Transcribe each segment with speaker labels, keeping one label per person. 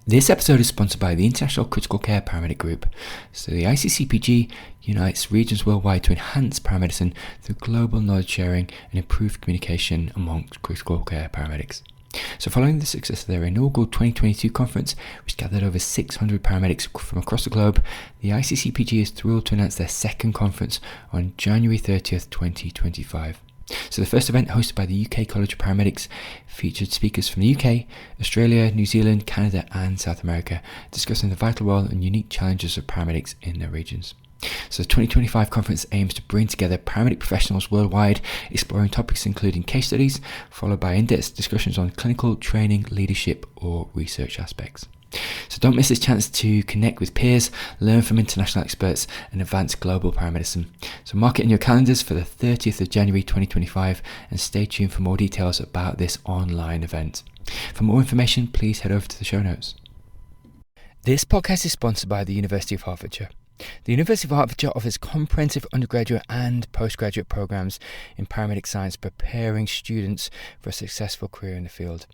Speaker 1: This episode is sponsored by the International Critical Care Paramedic Group. So the ICCPG unites regions worldwide to enhance paramedicine through global knowledge sharing and improved communication amongst critical care paramedics. So following the success of their inaugural 2022 conference, which gathered over 600 paramedics from across the globe, the ICCPG is thrilled to announce their second conference on January 30th, 2025. So the first event, hosted by the UK College of Paramedics, featured speakers from the UK, Australia, New Zealand, Canada and South America, discussing the vital role and unique challenges of paramedics in their regions. So the 2025 conference aims to bring together paramedic professionals worldwide, exploring topics including case studies, followed by in-depth discussions on clinical, training, leadership or research aspects. So don't miss this chance to connect with peers, learn from international experts and advance global paramedicine. So mark it in your calendars for the 30th of January 2025 and stay tuned for more details about this online event. For more information, please head over to the show notes. This podcast is sponsored by the University of Hertfordshire. The University of Hertfordshire offers comprehensive undergraduate and postgraduate programs in paramedic science, preparing students for a successful career in the field.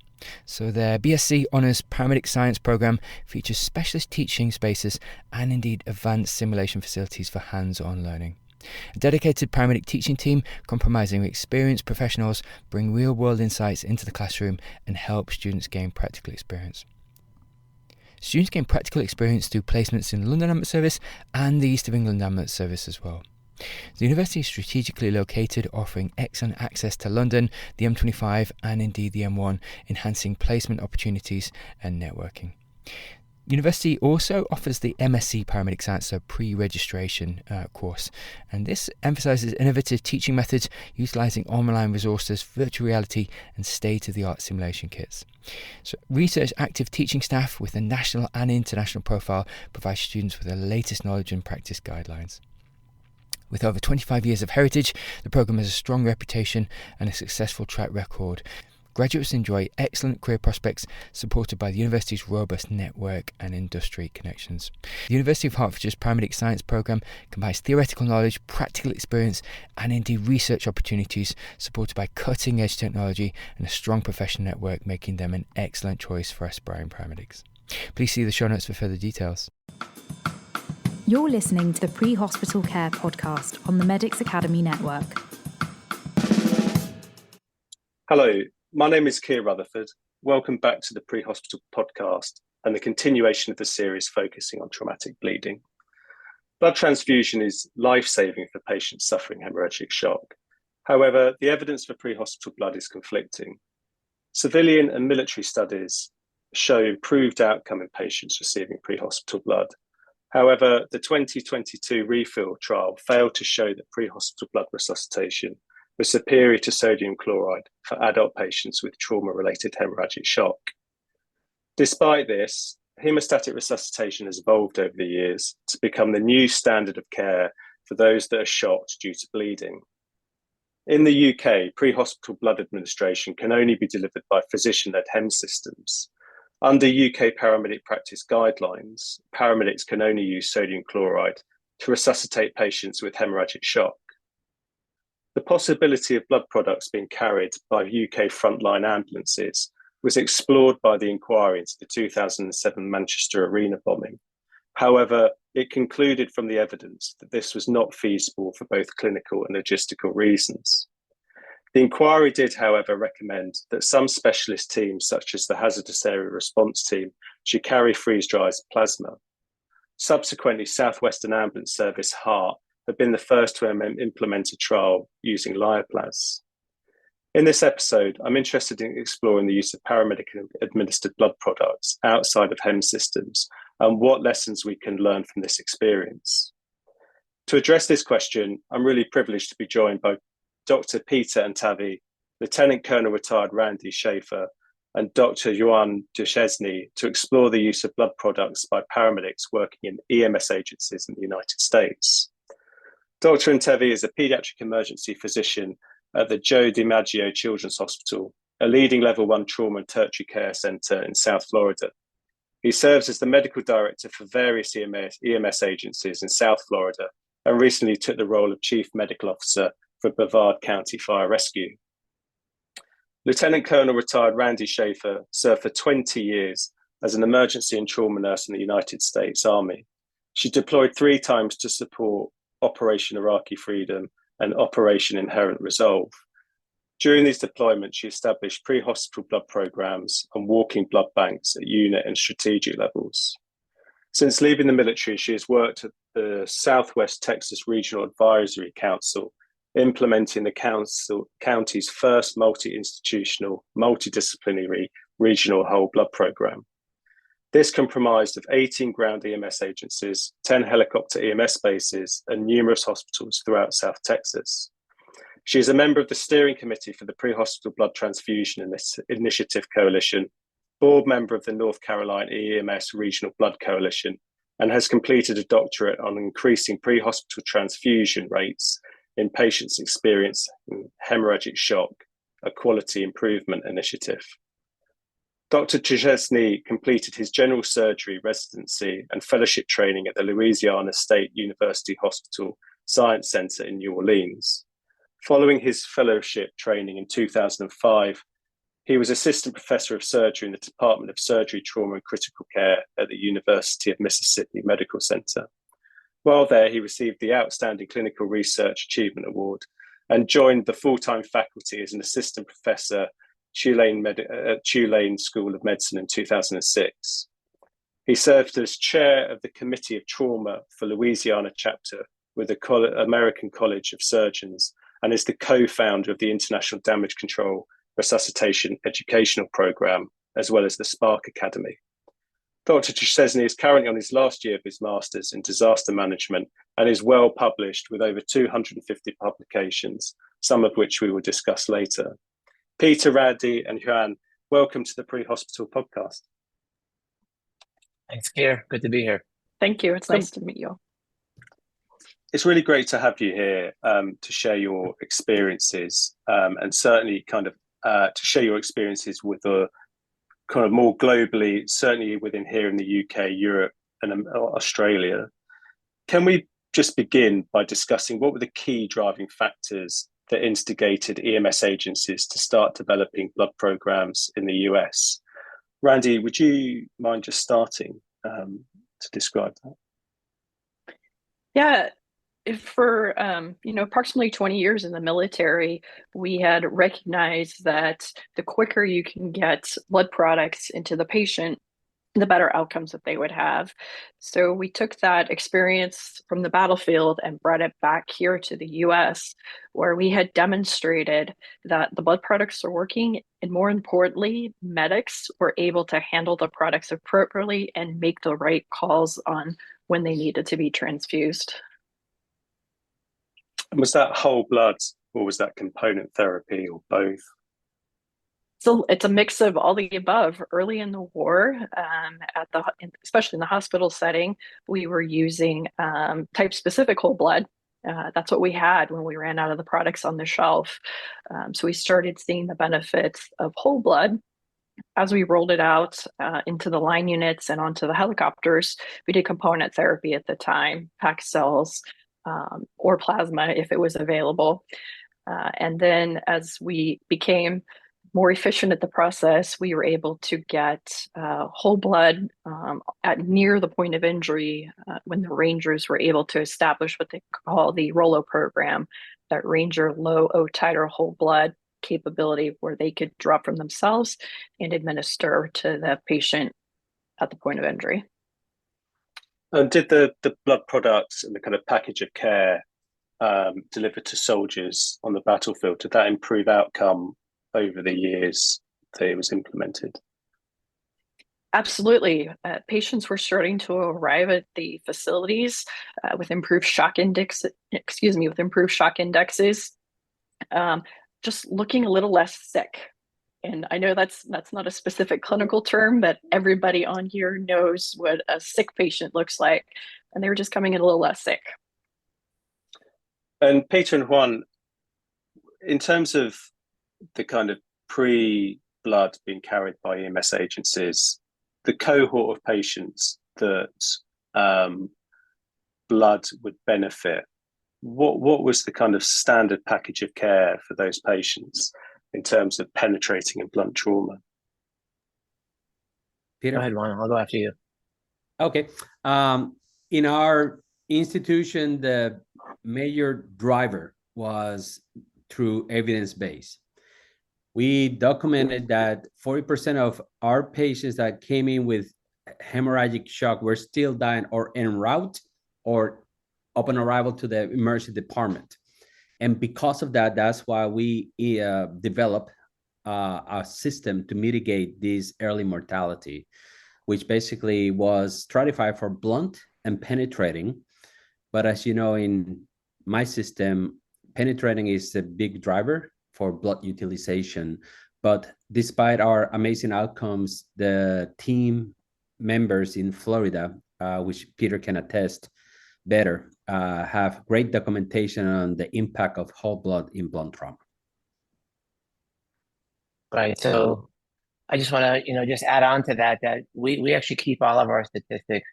Speaker 1: So their BSc Honours Paramedic Science programme features specialist teaching spaces and indeed advanced simulation facilities for hands-on learning. A dedicated paramedic teaching team comprising experienced professionals bring real-world insights into the classroom and help students gain practical experience. Students gain practical experience through placements in the London Ambulance Service and the East of England Ambulance Service as well. The university is strategically located, offering excellent access to London, the M25 and indeed the M1, enhancing placement opportunities and networking. The university also offers the MSc Paramedic Science, so pre-registration course, and this emphasises innovative teaching methods utilising online resources, virtual reality and state-of-the-art simulation kits. So research active teaching staff with a national and international profile provides students with the latest knowledge and practice guidelines. With over 25 years of heritage, the programme has a strong reputation and a successful track record. Graduates enjoy excellent career prospects supported by the university's robust network and industry connections. The University of Hertfordshire's Paramedic Science programme combines theoretical knowledge, practical experience and indeed research opportunities supported by cutting-edge technology and a strong professional network, making them an excellent choice for aspiring paramedics. Please see the show notes for further details.
Speaker 2: You're listening to the Pre-Hospital Care podcast on the Medics Academy Network.
Speaker 3: Hello, my name is Keir Rutherford. Welcome back to the Pre-Hospital podcast and the continuation of the series focusing on traumatic bleeding. Blood transfusion is life-saving for patients suffering hemorrhagic shock. However, the evidence for pre-hospital blood is conflicting. Civilian and military studies show improved outcome in patients receiving pre-hospital blood. However, the 2022 refill trial failed to show that pre-hospital blood resuscitation was superior to sodium chloride for adult patients with trauma-related hemorrhagic shock. Despite this, hemostatic resuscitation has evolved over the years to become the new standard of care for those that are shocked due to bleeding. In the UK, pre-hospital blood administration can only be delivered by physician-led HEM systems. Under UK paramedic practice guidelines, paramedics can only use sodium chloride to resuscitate patients with hemorrhagic shock. The possibility of blood products being carried by UK frontline ambulances was explored by the inquiry into the 2007 Manchester Arena bombing. However, it concluded from the evidence that this was not feasible for both clinical and logistical reasons. The inquiry did, however, recommend that some specialist teams, such as the Hazardous Area Response Team, should carry freeze-dried plasma. Subsequently, Southwestern Ambulance Service HART have been the first to implement a trial using Lyoplas. In this episode, I'm interested in exploring the use of paramedic-administered blood products outside of HEM systems and what lessons we can learn from this experience. To address this question, I'm really privileged to be joined by Dr. Peter Antavi, Lieutenant Colonel retired Randy Shaffer, and Dr. Johan de Chesney to explore the use of blood products by paramedics working in EMS agencies in the United States. Dr. Antavi is a pediatric emergency physician at the Joe DiMaggio Children's Hospital, a leading level 1 trauma and tertiary care center in South Florida. He serves as the medical director for various EMS agencies in South Florida and recently took the role of chief medical officer for Brevard County Fire Rescue. Lieutenant Colonel retired Randy Shaffer served for 20 years as an emergency and trauma nurse in the United States Army. She deployed 3 times to support Operation Iraqi Freedom and Operation Inherent Resolve. During these deployments, she established pre-hospital blood programs and walking blood banks at unit and strategic levels. Since leaving the military, she has worked at the Southwest Texas Regional Advisory Council, implementing the county's first multi-institutional, multidisciplinary regional whole blood program. This comprised of 18 ground EMS agencies, 10 helicopter EMS bases, and numerous hospitals throughout South Texas. She is a member of the steering committee for the Pre-Hospital Blood Transfusion Initiative Coalition, board member of the North Carolina EMS Regional Blood Coalition, and has completed a doctorate on increasing pre-hospital transfusion rates in patients experiencing hemorrhagic shock, a quality improvement initiative. Dr. Chesney completed his general surgery residency and fellowship training at the Louisiana State University Hospital Science Center in New Orleans. Following his fellowship training in 2005, he was assistant professor of surgery in the Department of Surgery, Trauma and Critical Care at the University of Mississippi Medical Center. While there, he received the Outstanding Clinical Research Achievement Award and joined the full-time faculty as an assistant professor at Tulane School of Medicine in 2006. He served as chair of the Committee of Trauma for Louisiana chapter with the American College of Surgeons and is the co-founder of the International Damage Control Resuscitation Educational Program, as well as the Spark Academy. Dr. Chesney is currently on his last year of his Masters in Disaster Management and is well published with over 250 publications, some of which we will discuss later. Peter, Randy, and Juan, welcome to the Pre-Hospital Podcast.
Speaker 4: Thanks, Keir. Good to be here.
Speaker 5: Thank you. It's nice to meet you.
Speaker 3: It's really great to have you here to share your experiences and certainly to share your experiences with a kind of more globally, certainly within here in the UK, Europe, and Australia. Can we just begin by discussing what were the key driving factors that instigated EMS agencies to start developing blood programs in the US? Randy, would you mind just starting to describe that?
Speaker 5: Yeah, for approximately 20 years in the military, we had recognized that the quicker you can get blood products into the patient, the better outcomes that they would have. So we took that experience from the battlefield and brought it back here to the US, where we had demonstrated that the blood products are working, and more importantly, medics were able to handle the products appropriately and make the right calls on when they needed to be transfused.
Speaker 3: And was that whole blood or was that component therapy or both?
Speaker 5: So it's a mix of all the above. Early in the war, especially in the hospital setting, we were using type-specific whole blood. That's what we had when we ran out of the products on the shelf. So we started seeing the benefits of whole blood. As we rolled it out into the line units and onto the helicopters, we did component therapy at the time, packed cells, or plasma if it was available. And then as we became more efficient at the process, we were able to get whole blood at near the point of injury when the Rangers were able to establish what they call the ROLO program, that Ranger low O titer whole blood capability, where they could draw from themselves and administer to the patient at the point of injury.
Speaker 3: And did the blood products and the kind of package of care delivered to soldiers on the battlefield, did that improve outcome over the years that it was implemented?
Speaker 5: Absolutely. Patients were starting to arrive at the facilities with improved shock indexes, just looking a little less sick. And I know that's not a specific clinical term, but everybody on here knows what a sick patient looks like. And they were just coming in a little less sick.
Speaker 3: And Peter and Juan, in terms of the kind of pre-blood being carried by EMS agencies, the cohort of patients that blood would benefit, what was the kind of standard package of care for those patients in terms of penetrating and blunt trauma?
Speaker 6: Peter?
Speaker 4: Go ahead, Juan. I'll go after you.
Speaker 6: Okay. In our institution, the major driver was through evidence-based. We documented that 40% of our patients that came in with hemorrhagic shock were still dying or en route or upon arrival to the emergency department. And because of that, that's why we developed a system to mitigate this early mortality, which basically was stratified for blunt and penetrating. But as you know, in my system, penetrating is a big driver for blood utilization. But despite our amazing outcomes, the team members in Florida, which Peter can attest better, have great documentation on the impact of whole blood in blunt trauma.
Speaker 4: Right. So I just want to, just add on to that we actually keep all of our statistics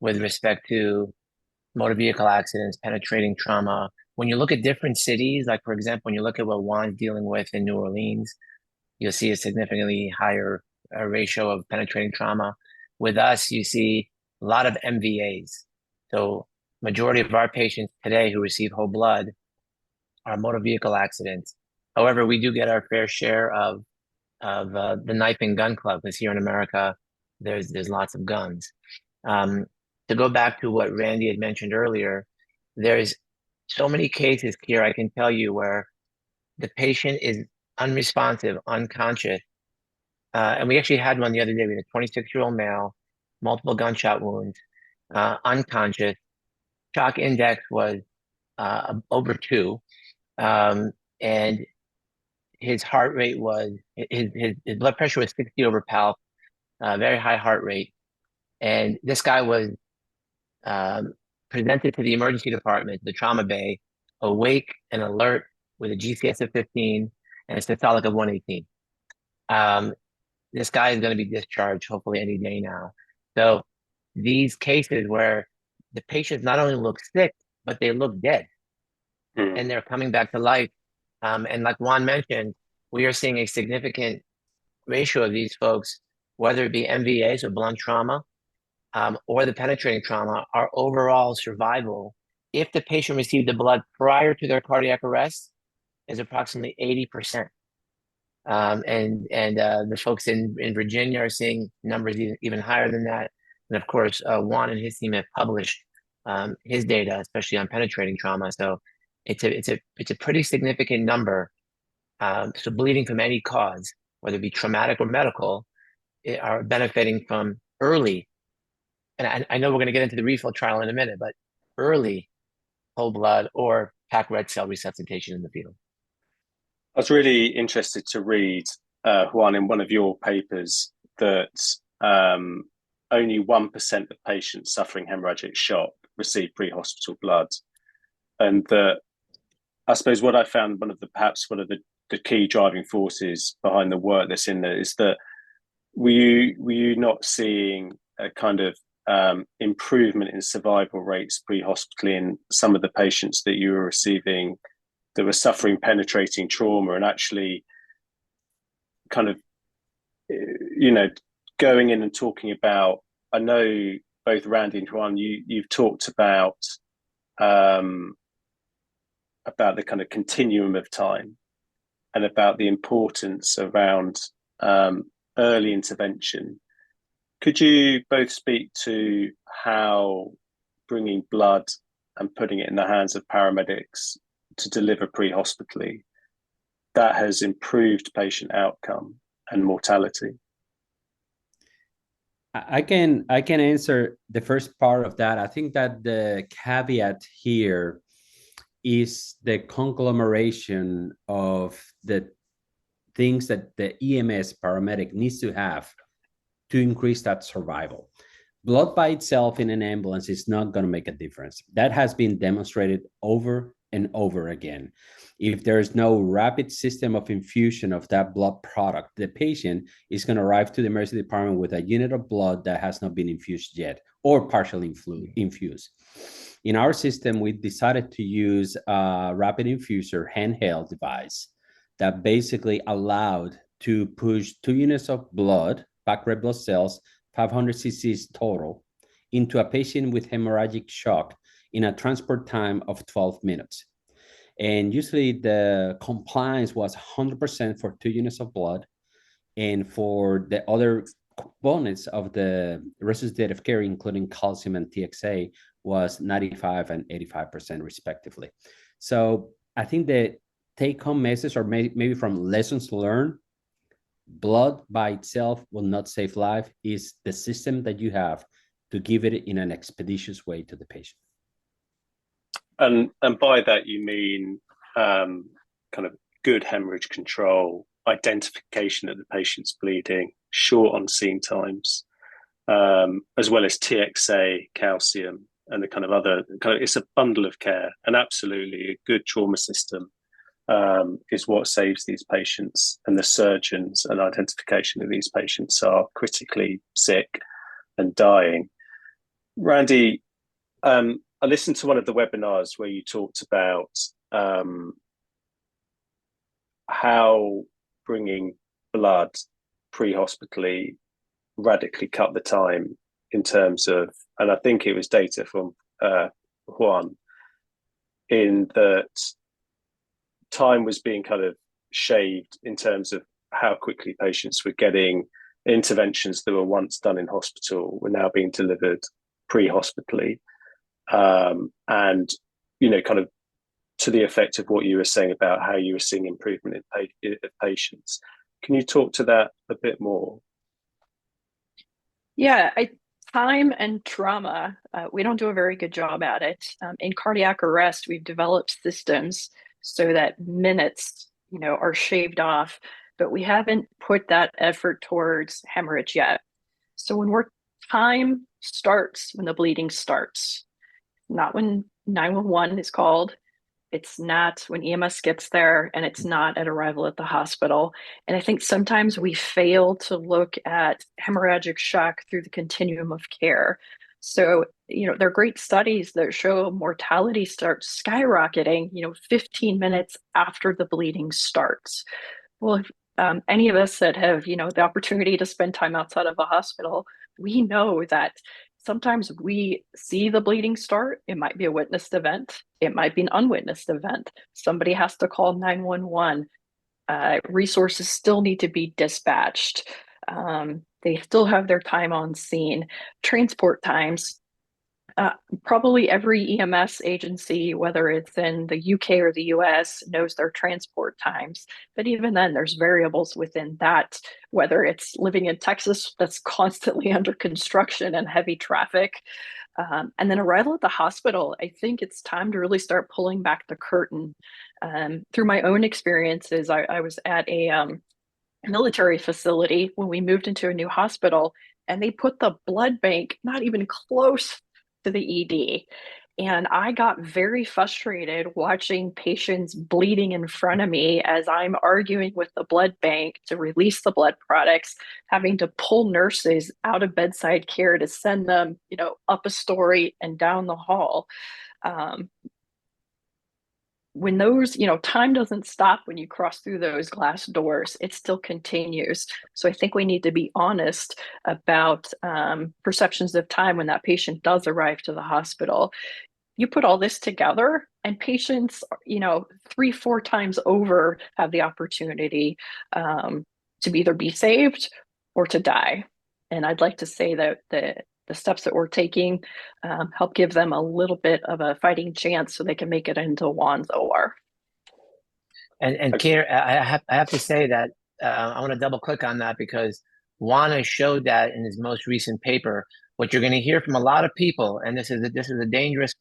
Speaker 4: with respect to motor vehicle accidents, penetrating trauma. When you look at different cities, like for example, when you look at what Juan's dealing with in New Orleans, you'll see a significantly higher ratio of penetrating trauma. With us, you see a lot of MVAs. So majority of our patients today who receive whole blood are motor vehicle accidents. However, we do get our fair share of the knife and gun club, because here in America, there's lots of guns. To go back to what Randy had mentioned earlier, there's so many cases here I can tell you where the patient is unresponsive, unconscious. And we actually had one the other day. We had a 26-year-old male, multiple gunshot wounds, unconscious. Shock index was over 2. And his heart rate was, his blood pressure was 60 over palp, very high heart rate. And this guy was presented to the emergency department, the trauma bay, awake and alert with a GCS of 15 and a systolic of 118. This guy is going to be discharged hopefully any day now. So these cases where the patients not only look sick, but they look dead and they're coming back to life. And like Juan mentioned, we are seeing a significant ratio of these folks, whether it be MVAs or blunt trauma, or the penetrating trauma, our overall survival, if the patient received the blood prior to their cardiac arrest, is approximately 80%. And the folks in Virginia are seeing numbers even higher than that. And of course, Juan and his team have published his data, especially on penetrating trauma. So it's a pretty significant number. So bleeding from any cause, whether it be traumatic or medical, are benefiting from early. And I know we're going to get into the refill trial in a minute, but early whole blood or packed red cell resuscitation in the field.
Speaker 3: I was really interested to read, Juan, in one of your papers that only 1% of patients suffering hemorrhagic shock receive pre-hospital blood. And that, I suppose what I found perhaps one of the key driving forces behind the work that's in there is that were you not seeing a kind of improvement in survival rates pre-hospitally in some of the patients that you were receiving that were suffering penetrating trauma, and actually kind of, going in and talking about, I know both Randy and Juan, you've talked about the kind of continuum of time and about the importance around early intervention. Could you both speak to how bringing blood and putting it in the hands of paramedics to deliver pre-hospitally, that has improved patient outcome and mortality?
Speaker 6: I can answer the first part of that. I think that the caveat here is the conglomeration of the things that the EMS paramedic needs to have to increase that survival. Blood by itself in an ambulance is not going to make a difference. That has been demonstrated over and over again. If there's no rapid system of infusion of that blood product, the patient is going to arrive to the emergency department with a unit of blood that has not been infused yet or partially infused. In our system, we decided to use a rapid infuser handheld device that basically allowed to push 2 units of blood packed red blood cells, 500 cc's total, into a patient with hemorrhagic shock in a transport time of 12 minutes. And usually the compliance was 100% for 2 units of blood. And for the other components of the resuscitative care, including calcium and TXA, was 95 and 85% respectively. So I think the take-home message, or maybe from lessons learned, blood by itself will not save life. Is the system that you have to give it in an expeditious way to the patient.
Speaker 3: And by that you mean kind of good hemorrhage control, identification that the patient's bleeding, short on scene times, as well as TXA, calcium, and the kind of other it's a bundle of care. And absolutely, a good trauma system is what saves these patients, and the surgeons and identification of these patients are critically sick and dying. Randy, I listened to one of the webinars where you talked about how bringing blood pre-hospitally radically cut the time in terms of, and I think it was data from Juan, in that time was being kind of shaved in terms of how quickly patients were getting interventions that were once done in hospital were now being delivered pre-hospitally. And, you know, kind of to the effect of what you were saying about how you were seeing improvement in patients. Can you talk to that a bit more?
Speaker 5: Yeah, time and trauma, we don't do a very good job at it. In cardiac arrest, we've developed systems so that minutes, you know, are shaved off, but we haven't put that effort towards hemorrhage yet. So when time starts when the bleeding starts, not when 911 is called. It's not when EMS gets there, and it's not at arrival at the hospital. And I think sometimes we fail to look at hemorrhagic shock through the continuum of care. So, you know, there are great studies that show mortality starts skyrocketing, you know, 15 minutes after the bleeding starts. Well, if any of us that have, you know, the opportunity to spend time outside of the hospital, we know that sometimes we see the bleeding start. It might be a witnessed event. It might be an unwitnessed event. Somebody has to call 911. Resources still need to be dispatched. They still have their time on scene. Transport times. Probably every EMS agency, whether it's in the UK or the US, knows their transport times. But even then, there's variables within that, whether it's living in Texas that's constantly under construction and heavy traffic. And then arrival at the hospital, I think it's time to really start pulling back the curtain. Through my own experiences, I was at a military facility when we moved into a new hospital, and they put the blood bank not even close to the ED. And I got very frustrated watching patients bleeding in front of me as I'm arguing with the blood bank to release the blood products, having to pull nurses out of bedside care to send them, you know, up a story and down the hall. When those, you know, time doesn't stop when you cross through those glass doors, it still continues. So I think we need to be honest about perceptions of time when that patient does arrive to the hospital. You put all this together, and patients, you know, 3-4 times over have the opportunity to either be saved or to die. And I'd like to say that the steps that we're taking help give them a little bit of a fighting chance so they can make it into Juan's OR.
Speaker 4: And Kier, I have to say that I want to double click on that, because Juan showed that in his most recent paper. What you're going to hear from a lot of people, and this is a dangerous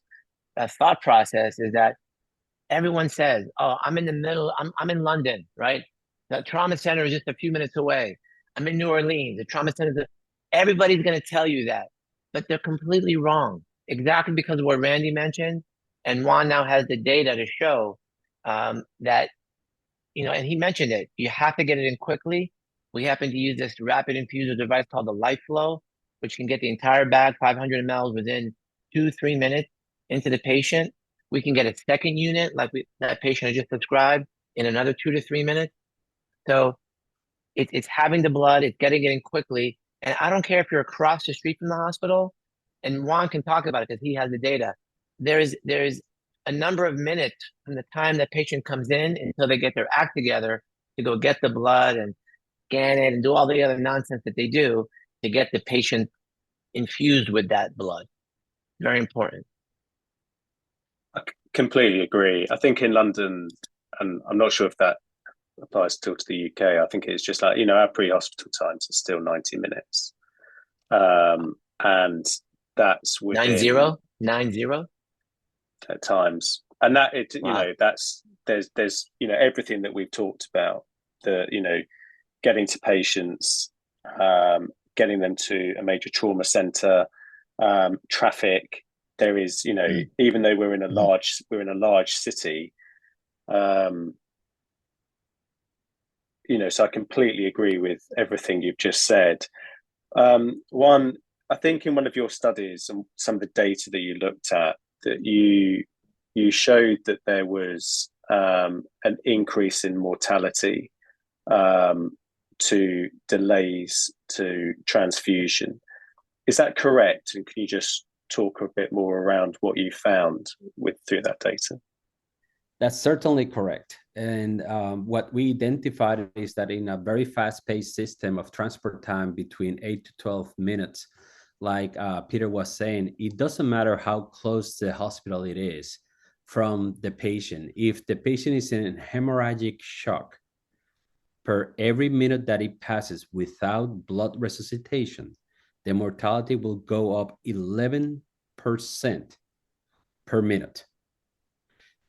Speaker 4: thought process, is that everyone says, "Oh, I'm in the middle. I'm in London, right? The trauma center is just a few minutes away. I'm in New Orleans. The trauma center." Everybody's going to tell you that, but they're completely wrong. Exactly because of what Randy mentioned, and Juan now has the data to show that, you know, and he mentioned it. You have to get it in quickly. We happen to use this rapid infuser device called the LifeFlow, which can get the entire bag, 500 ml, within 2-3 minutes into the patient. We can get a second unit, like that patient had just described, in another 2 to 3 minutes. So It's having the blood, it's getting it in quickly. And I don't care if you're across the street from the hospital, and Juan can talk about it because he has the data. There's a number of minutes from the time that patient comes in until they get their act together to go get the blood and scan it and do all the other nonsense that they do to get the patient infused with that blood. Very important.
Speaker 3: I completely agree. I think in London, and I'm not sure if that applies still to the UK, I think it's just like, our pre-hospital times are still 90 minutes. And that's within
Speaker 4: 90
Speaker 3: at times. And that,
Speaker 4: Wow.
Speaker 3: there's everything that we've talked about, getting to patients, getting them to a major trauma center, traffic. There is, even though we're in a large city, so I completely agree with everything you've just said. One, I think in one of your studies and some of the data that you looked at, that you showed that there was an increase in mortality to delays to transfusion. Is that correct? And can you just talk a bit more around what you found through that data?
Speaker 6: That's certainly correct. And what we identified is that in a very fast-paced system of transport time between 8 to 12 minutes, like Peter was saying, it doesn't matter how close the hospital it is from the patient. If the patient is in hemorrhagic shock, per every minute that it passes without blood resuscitation, the mortality will go up 11% per minute.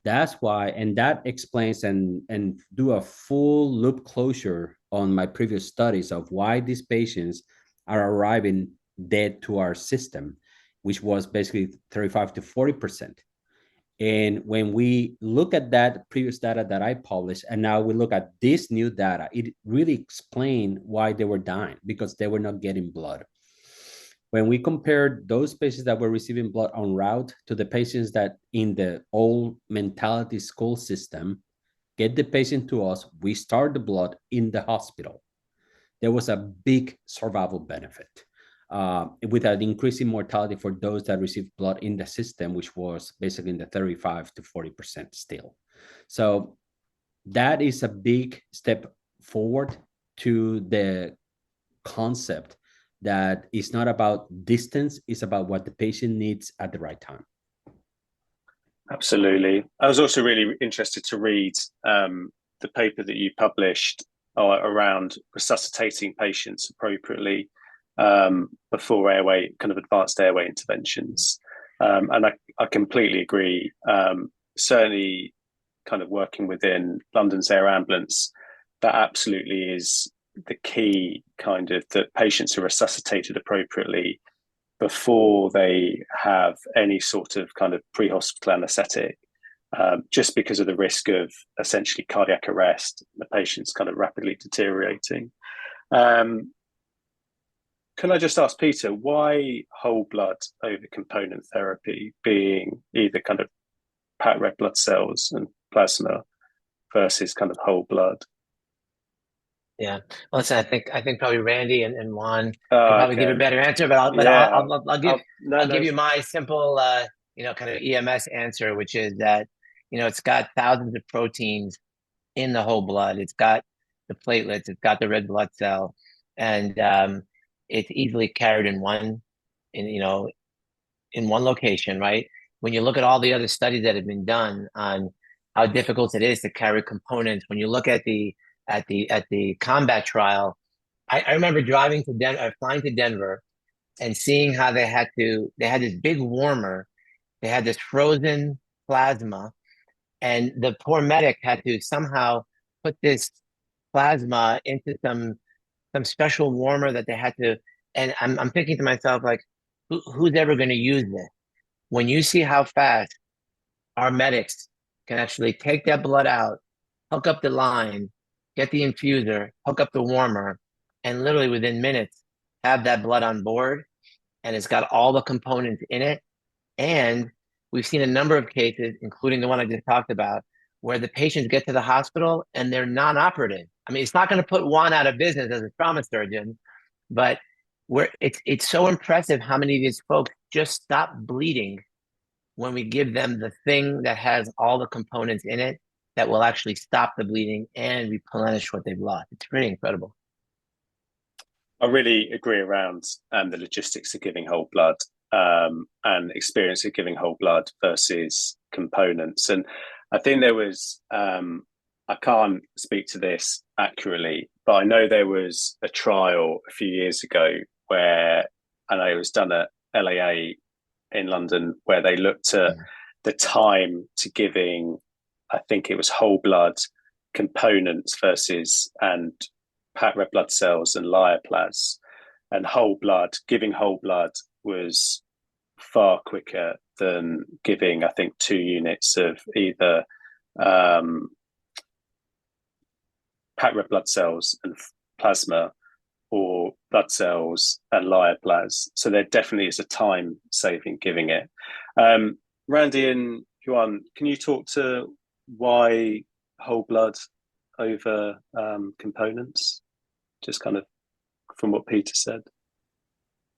Speaker 6: That's why, and that explains and do a full loop closure on my previous studies of why these patients are arriving dead to our system, which was basically 35 to 40%. And when we look at that previous data that I published, and now we look at this new data, it really explained why they were dying, because they were not getting blood. When we compared those patients that were receiving blood en route to the patients that in the old mentality school system, get the patient to us, we start the blood in the hospital, there was a big survival benefit with an increase in mortality for those that received blood in the system, which was basically in the 35 to 40% still. So that is a big step forward to the concept that it's not about distance, it's about what the patient needs at the right time.
Speaker 3: Absolutely. I was also really interested to read the paper that you published around resuscitating patients appropriately before advanced airway interventions. And I completely agree. Certainly kind of working within London's air ambulance, that absolutely is the key, kind of, that patients are resuscitated appropriately before they have any sort of kind of pre-hospital anaesthetic, just because of the risk of essentially cardiac arrest, the patient's kind of rapidly deteriorating. Can I just ask Peter, why whole blood over component therapy, being either kind of packed red blood cells and plasma versus kind of whole blood?
Speaker 4: Yeah, well, listen, I think probably Randy and Juan can probably give a better answer, but I'll give you my simple, kind of EMS answer, which is that, it's got thousands of proteins in the whole blood. It's got the platelets, it's got the red blood cell, and it's easily carried in one location, right? When you look at all the other studies that have been done on how difficult it is to carry components, when you look at the combat trial, I remember flying to Denver and seeing how they had this big warmer, they had this frozen plasma, and the poor medic had to somehow put this plasma into some special warmer that they had to, and I'm thinking to myself, like, who's ever going to use this? When you see how fast our medics can actually take that blood out, hook up the line, get the infuser, hook up the warmer, and literally within minutes have that blood on board, and it's got all the components in it. And we've seen a number of cases, including the one I just talked about, where the patients get to the hospital and they're non-operative. I mean, it's not going to put Juan out of business as a trauma surgeon, but it's so impressive how many of these folks just stop bleeding when we give them the thing that has all the components in it that will actually stop the bleeding and replenish what they've lost. It's pretty incredible.
Speaker 3: I really agree around the logistics of giving whole blood and experience of giving whole blood versus components. And I think there was, I can't speak to this accurately, but I know there was a trial a few years ago where, I know it was done at LAA in London, where they looked at the time to giving, I think it was whole blood components versus and red blood cells and Lyoplas, and whole blood, giving whole blood was far quicker than giving, I think, 2 units of either packed red blood cells and plasma or blood cells and Lyoplas. So there definitely is a time saving giving it. Randy and Juan, can you talk to why whole blood over components? Just kind of from what Peter said.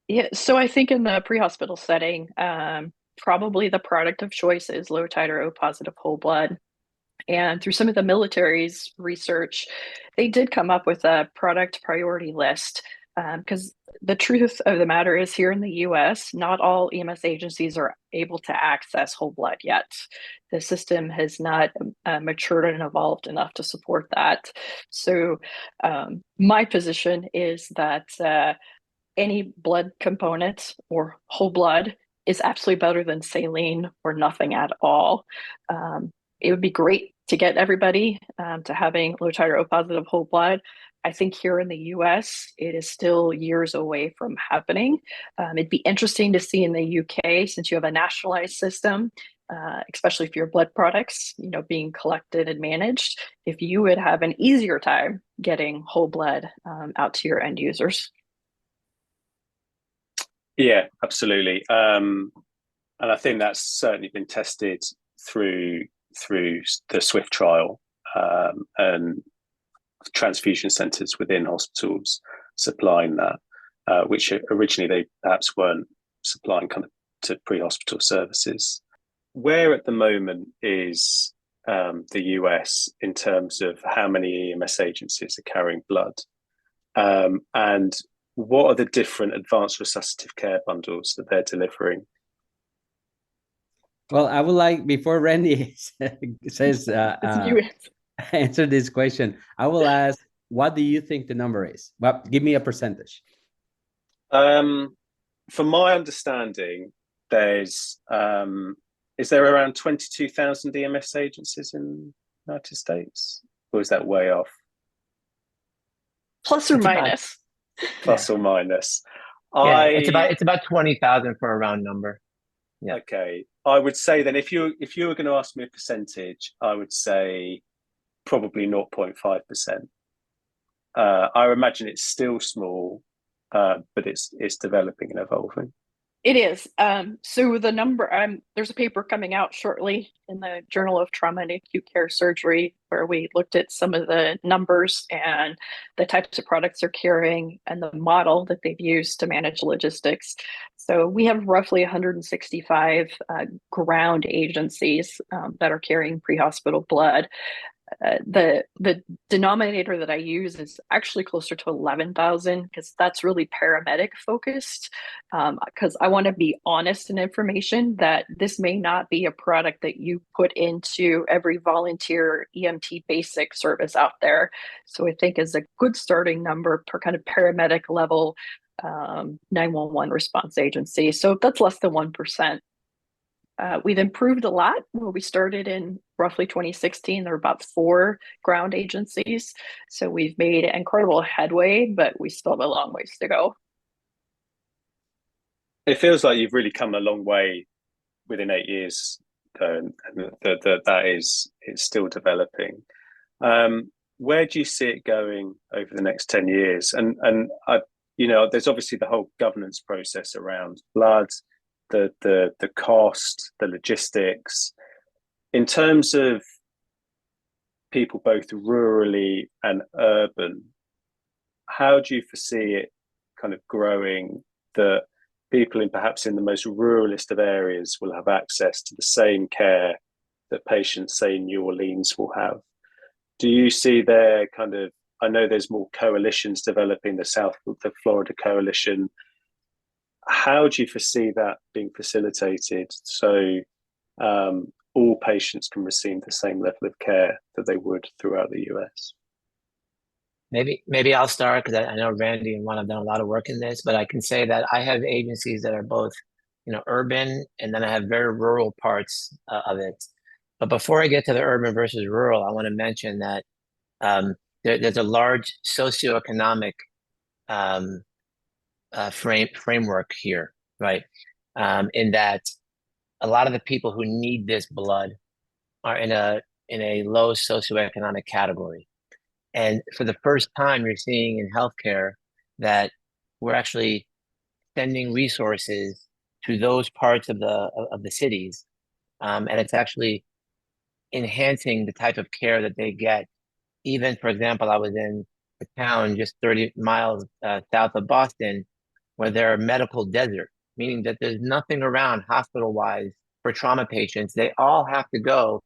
Speaker 5: Yeah, so I think in the pre-hospital setting, probably the product of choice is low titer O positive whole blood. And through some of the military's research, they did come up with a product priority list, because the truth of the matter is, here in the US, not all EMS agencies are able to access whole blood yet. The system has not matured and evolved enough to support that. So my position is that any blood component or whole blood is absolutely better than saline or nothing at all. It would be great to get everybody to having low titer O positive whole blood. I think here in the US, it is still years away from happening. It'd be interesting to see in the UK, since you have a nationalized system, especially if your blood products, being collected and managed, if you would have an easier time getting whole blood out to your end users.
Speaker 3: Yeah, absolutely. And I think that's certainly been tested through the SWIFT trial and transfusion centres within hospitals supplying that, which originally they perhaps weren't supplying kind of to pre-hospital services. Where at the moment is the US in terms of how many EMS agencies are carrying blood? And what are the different advanced resuscitative care bundles that they're delivering?
Speaker 6: Well, I would like, before Randy says answer this question, I will ask, what do you think the number is? Well, give me a percentage.
Speaker 3: From my understanding, there's is there around 22,000 EMS agencies in the United States, or is that way off?
Speaker 5: Plus or minus.
Speaker 3: Plus or minus.
Speaker 4: Yeah, it's about 20,000 for a round number.
Speaker 3: Yeah. Okay. I would say then, if you were going to ask me a percentage, I would say probably 0.5%. I imagine it's still small, but it's developing and evolving.
Speaker 5: It is. So the number, there's a paper coming out shortly in the Journal of Trauma and Acute Care Surgery, where we looked at some of the numbers and the types of products they're carrying and the model that they've used to manage logistics. So we have roughly 165 ground agencies that are carrying pre-hospital blood. The denominator that I use is actually closer to 11,000, because that's really paramedic focused. Because I want to be honest in information that this may not be a product that you put into every volunteer EMT basic service out there. So I think is a good starting number per kind of paramedic level 911 response agency. So that's less than 1%. We've improved a lot. Well, we started in roughly 2016. There were about 4 ground agencies. So we've made incredible headway, but we still have a long ways to go.
Speaker 3: It feels like you've really come a long way within 8 years, though, and that it's still developing. Where do you see it going over the next 10 years? And there's obviously the whole governance process around blood, the cost, the logistics. In terms of people both rurally and urban, how do you foresee it kind of growing, that people perhaps in the most ruralist of areas will have access to the same care that patients, say, in New Orleans will have? Do you see there kind of, I know there's more coalitions developing, the Florida Coalition. How do you foresee that being facilitated so all patients can receive the same level of care that they would throughout the US?
Speaker 4: Maybe I'll start, because I know Randy and Juan have done a lot of work in this, but I can say that I have agencies that are both, urban, and then I have very rural parts of it. But before I get to the urban versus rural, I want to mention that there's a large socioeconomic framework here, right? In that a lot of the people who need this blood are in a low socioeconomic category. And for the first time, you're seeing in healthcare that we're actually sending resources to those parts of the cities, and it's actually enhancing the type of care that they get. Even, for example, I was in a town just 30 miles south of Boston, where there are medical desert, meaning that there's nothing around hospital-wise for trauma patients. They all have to go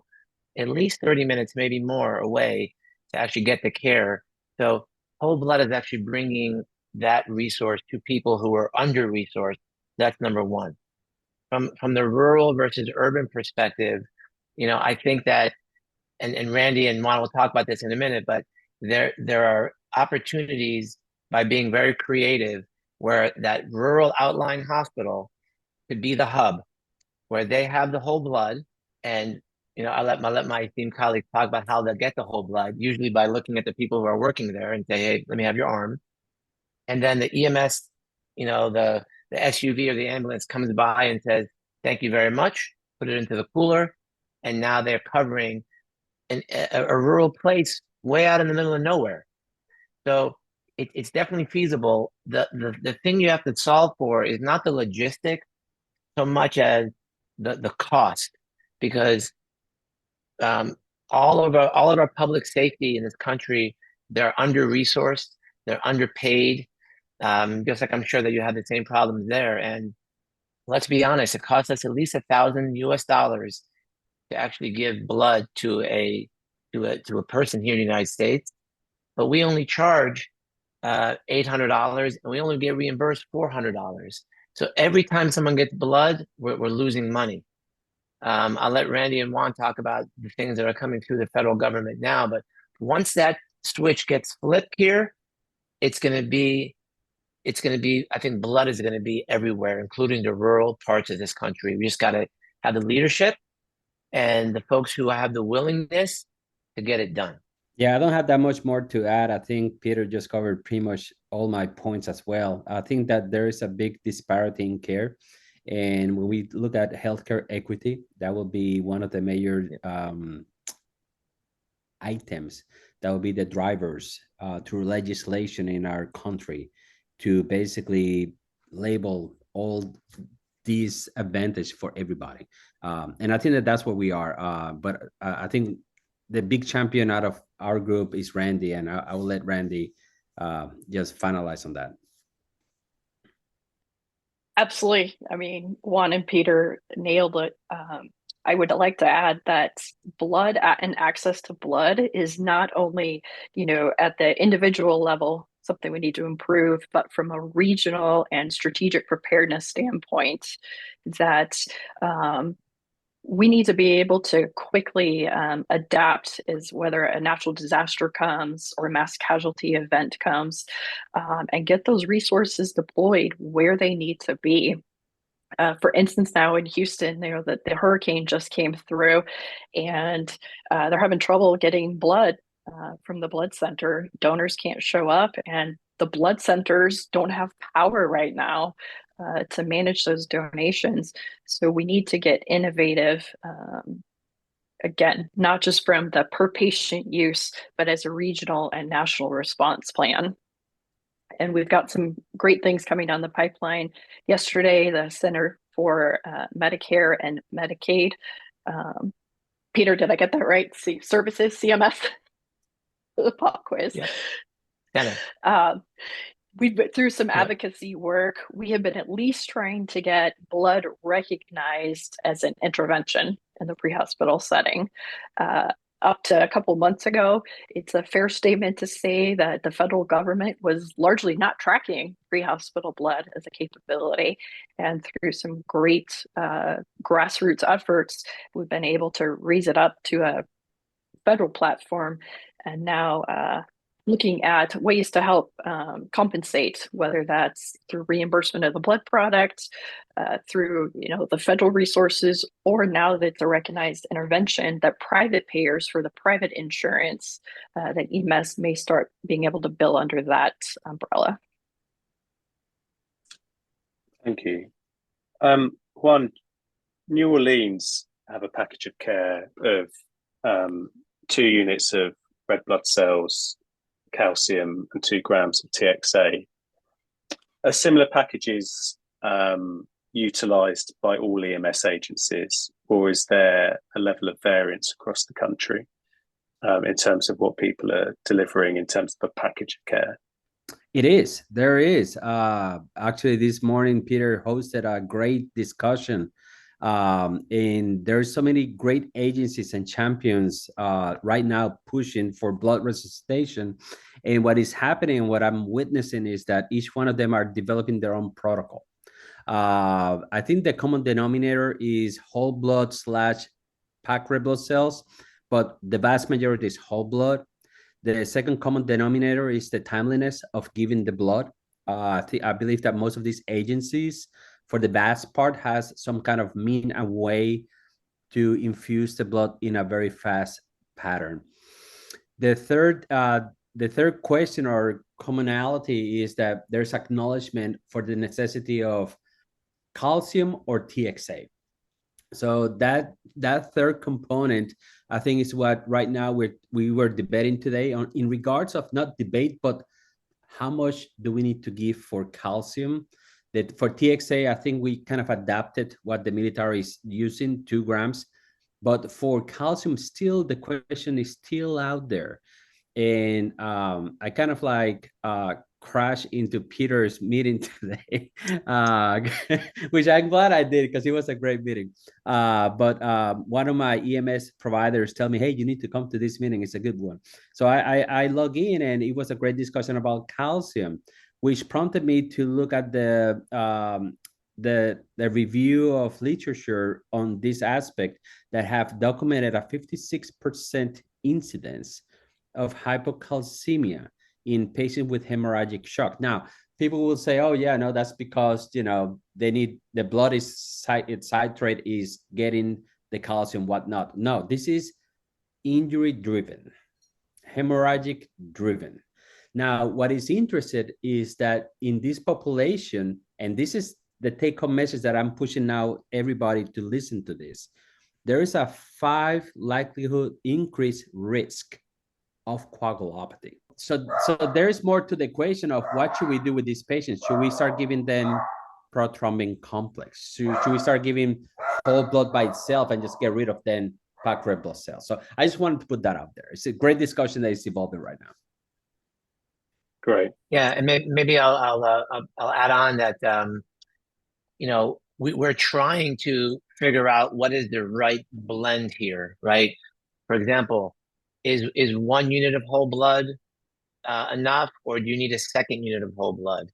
Speaker 4: at least 30 minutes, maybe more, away to actually get the care. So whole blood is actually bringing that resource to people who are under-resourced. That's number one. From the rural versus urban perspective, I think that, and Randy and Juan will talk about this in a minute, but there are opportunities by being very creative where that rural outlying hospital could be the hub, where they have the whole blood. And I'll let my esteemed colleagues talk about how they get the whole blood, usually by looking at the people who are working there and say, hey, let me have your arm. And then the EMS, the SUV or the ambulance comes by and says, thank you very much, put it into the cooler. And now they're covering a rural place way out in the middle of nowhere. So it's definitely feasible. The thing you have to solve for is not the logistic so much as the cost, because all of our public safety in this country, they're under-resourced, they're underpaid, just like I'm sure that you have the same problems there. And let's be honest, it costs us at least $1,000 to actually give blood to a person here in the United States, but we only charge $800, and we only get reimbursed $400. So every time someone gets blood, we're losing money. I'll let Randy and Juan talk about the things that are coming through the federal government now, but once that switch gets flipped here, it's going to be, I think blood is going to be everywhere, including the rural parts of this country. We just got to have the leadership and the folks who have the willingness to get it done.
Speaker 6: Yeah, I don't have that much more to add. I think Peter just covered pretty much all my points as well. I think that there is a big disparity in care. And when we look at healthcare equity, that will be one of the major items that will be the drivers through legislation in our country to basically label all these advantages for everybody. And I think that that's where we are. But I think the big champion out of our group is Randy, and I will let Randy just finalize on that.
Speaker 5: Absolutely. I mean, Juan and Peter nailed it. I would like to add that blood and access to blood is not only, at the individual level, something we need to improve, but from a regional and strategic preparedness standpoint, that we need to be able to quickly adapt, as whether a natural disaster comes or a mass casualty event comes, and get those resources deployed where they need to be. For instance, now in Houston, the hurricane just came through, and they're having trouble getting blood from the blood center. Donors can't show up, and the blood centers don't have power right now to manage those donations. So we need to get innovative, again, not just from the per patient use, but as a regional and national response plan. And we've got some great things coming down the pipeline. Yesterday, the Center for Medicare and Medicaid Peter, did I get that right? Services, CMS, the pop quiz.
Speaker 4: Yeah. Kind
Speaker 5: We've been through some advocacy work. We have been at least trying to get blood recognized as an intervention in the pre-hospital setting. Up to a couple months ago, it's a fair statement to say that the federal government was largely not tracking pre-hospital blood as a capability. And through some great grassroots efforts, we've been able to raise it up to a federal platform. And now looking at ways to help compensate, whether that's through reimbursement of the blood product, through the federal resources, or now that it's a recognized intervention, that private payers for the private insurance, that EMS may start being able to bill under that umbrella.
Speaker 3: Thank you. Juan, New Orleans have a package of care of 2 units of red blood cells, calcium, and 2 grams of TXA. A similar package is utilised by all EMS agencies, or is there a level of variance across the country in terms of what people are delivering in terms of a package of care?
Speaker 6: It is. There is. Actually, this morning, Peter hosted a great discussion. And there's so many great agencies and champions right now pushing for blood resuscitation. And what is happening, what I'm witnessing, is that each one of them are developing their own protocol. I think the common denominator is whole blood / packed red blood cells, but the vast majority is whole blood. The second common denominator is the timeliness of giving the blood. I believe that most of these agencies, for the vast part, has some kind of mean and way to infuse the blood in a very fast pattern. The third question or commonality is that there's acknowledgement for the necessity of calcium or TXA. So that third component, I think, is what right now we were debating today on, in regards of not debate, but how much do we need to give for calcium? That for TXA, I think we kind of adapted what the military is using, 2 grams. But for calcium, still the question is still out there. And I kind of like crashed into Peter's meeting today, which I'm glad I did, because it was a great meeting. But one of my EMS providers tell me, hey, you need to come to this meeting. It's a good one. So I log in, and it was a great discussion about calcium, which prompted me to look at the review of literature on this aspect that have documented a 56% incidence of hypocalcemia in patients with hemorrhagic shock. Now, people will say, oh yeah, no, that's because they need the blood is citrate is getting the calcium, whatnot. No, this is injury driven, hemorrhagic driven. Now, what is interesting is that in this population, and this is the take-home message that I'm pushing now everybody to listen to this, there is a 5 likelihood increased risk of coagulopathy. So there's more to the equation of what should we do with these patients? Should we start giving them prothrombin complex? Should we start giving whole blood by itself and just get rid of then packed red blood cells? So I just wanted to put that out there. It's a great discussion that is evolving right now.
Speaker 3: Great.
Speaker 4: Yeah, and maybe I'll add on that we're trying to figure out what is the right blend here, right? For example, is 1 unit of whole blood enough, or do you need a 2nd unit of whole blood?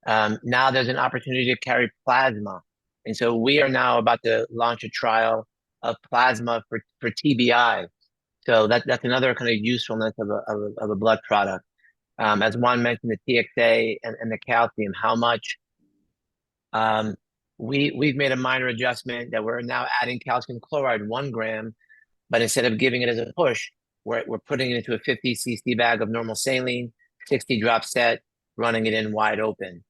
Speaker 4: Now there's an opportunity to carry plasma, and so we are now about to launch a trial of plasma for TBI. So that's another kind of usefulness of a blood product. As Juan mentioned, the TXA and the calcium, how much? We've made a minor adjustment that we're now adding calcium chloride 1 gram, but instead of giving it as a push, we're putting it into a 50 cc bag of normal saline, 60 drop set, running it in wide open,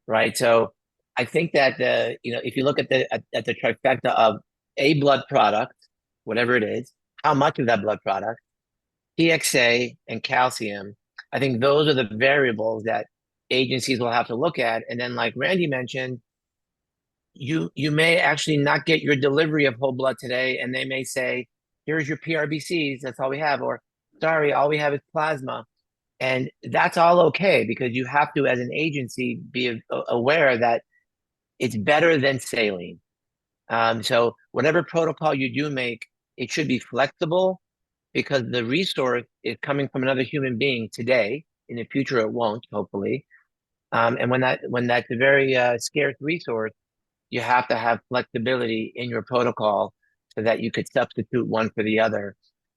Speaker 4: right? So I think that if you look at the trifecta of a blood product, whatever it is, how much of that blood product, TXA and calcium, I think those are the variables that agencies will have to look at. And then, like Randy mentioned, you may actually not get your delivery of whole blood today, and they may say, here's your PRBCs, that's all we have, or sorry, all we have is plasma. And that's all okay, because you have to, as an agency, be aware that it's better than saline. So whatever protocol you do make, it should be flexible, because the resource is coming from another human being today. In the future, it won't, hopefully. And when that's a very scarce resource, you have to have flexibility in your protocol so that you could substitute one for the other.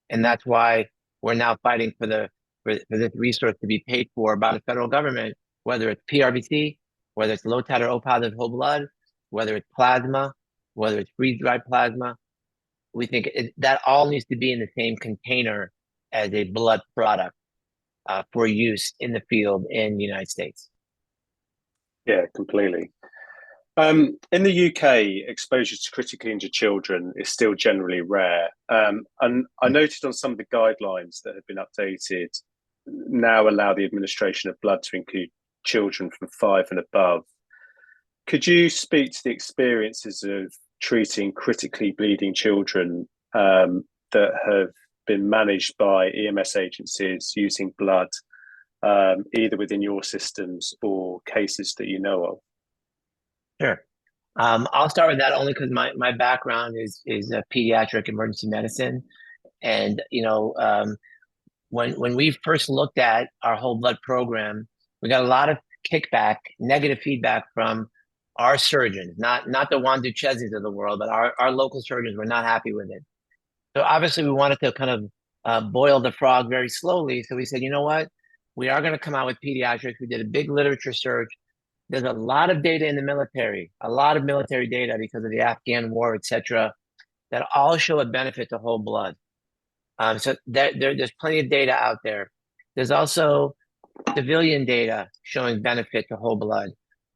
Speaker 4: And that's why we're now fighting for this resource to be paid for by the federal government, whether it's PRBC, whether it's low titer O positive whole blood, whether it's plasma, whether it's freeze-dried plasma. We think that all needs to be in the same container as a blood product for use in the field in the United States.
Speaker 3: Yeah, completely. In the UK, exposure to critically injured children is still generally rare. And I noted on some of the guidelines that have been updated now allow the administration of blood to include children from 5 and above. Could you speak to the experiences of treating critically bleeding children that have been managed by EMS agencies using blood, either within your systems or cases that you know of?
Speaker 4: Sure. I'll start with that only because my background is pediatric emergency medicine. And, when we first looked at our whole blood program, we got a lot of kickback, negative feedback from our surgeons, not the Wandu Chesneys of the world, but our local surgeons were not happy with it. So obviously we wanted to kind of boil the frog very slowly. So we said, you know what? We are going to come out with pediatrics. We did a big literature search. There's a lot of data in the military, a lot of military data because of the Afghan war, et cetera, that all show a benefit to whole blood. So there's plenty of data out there. There's also civilian data showing benefit to whole blood.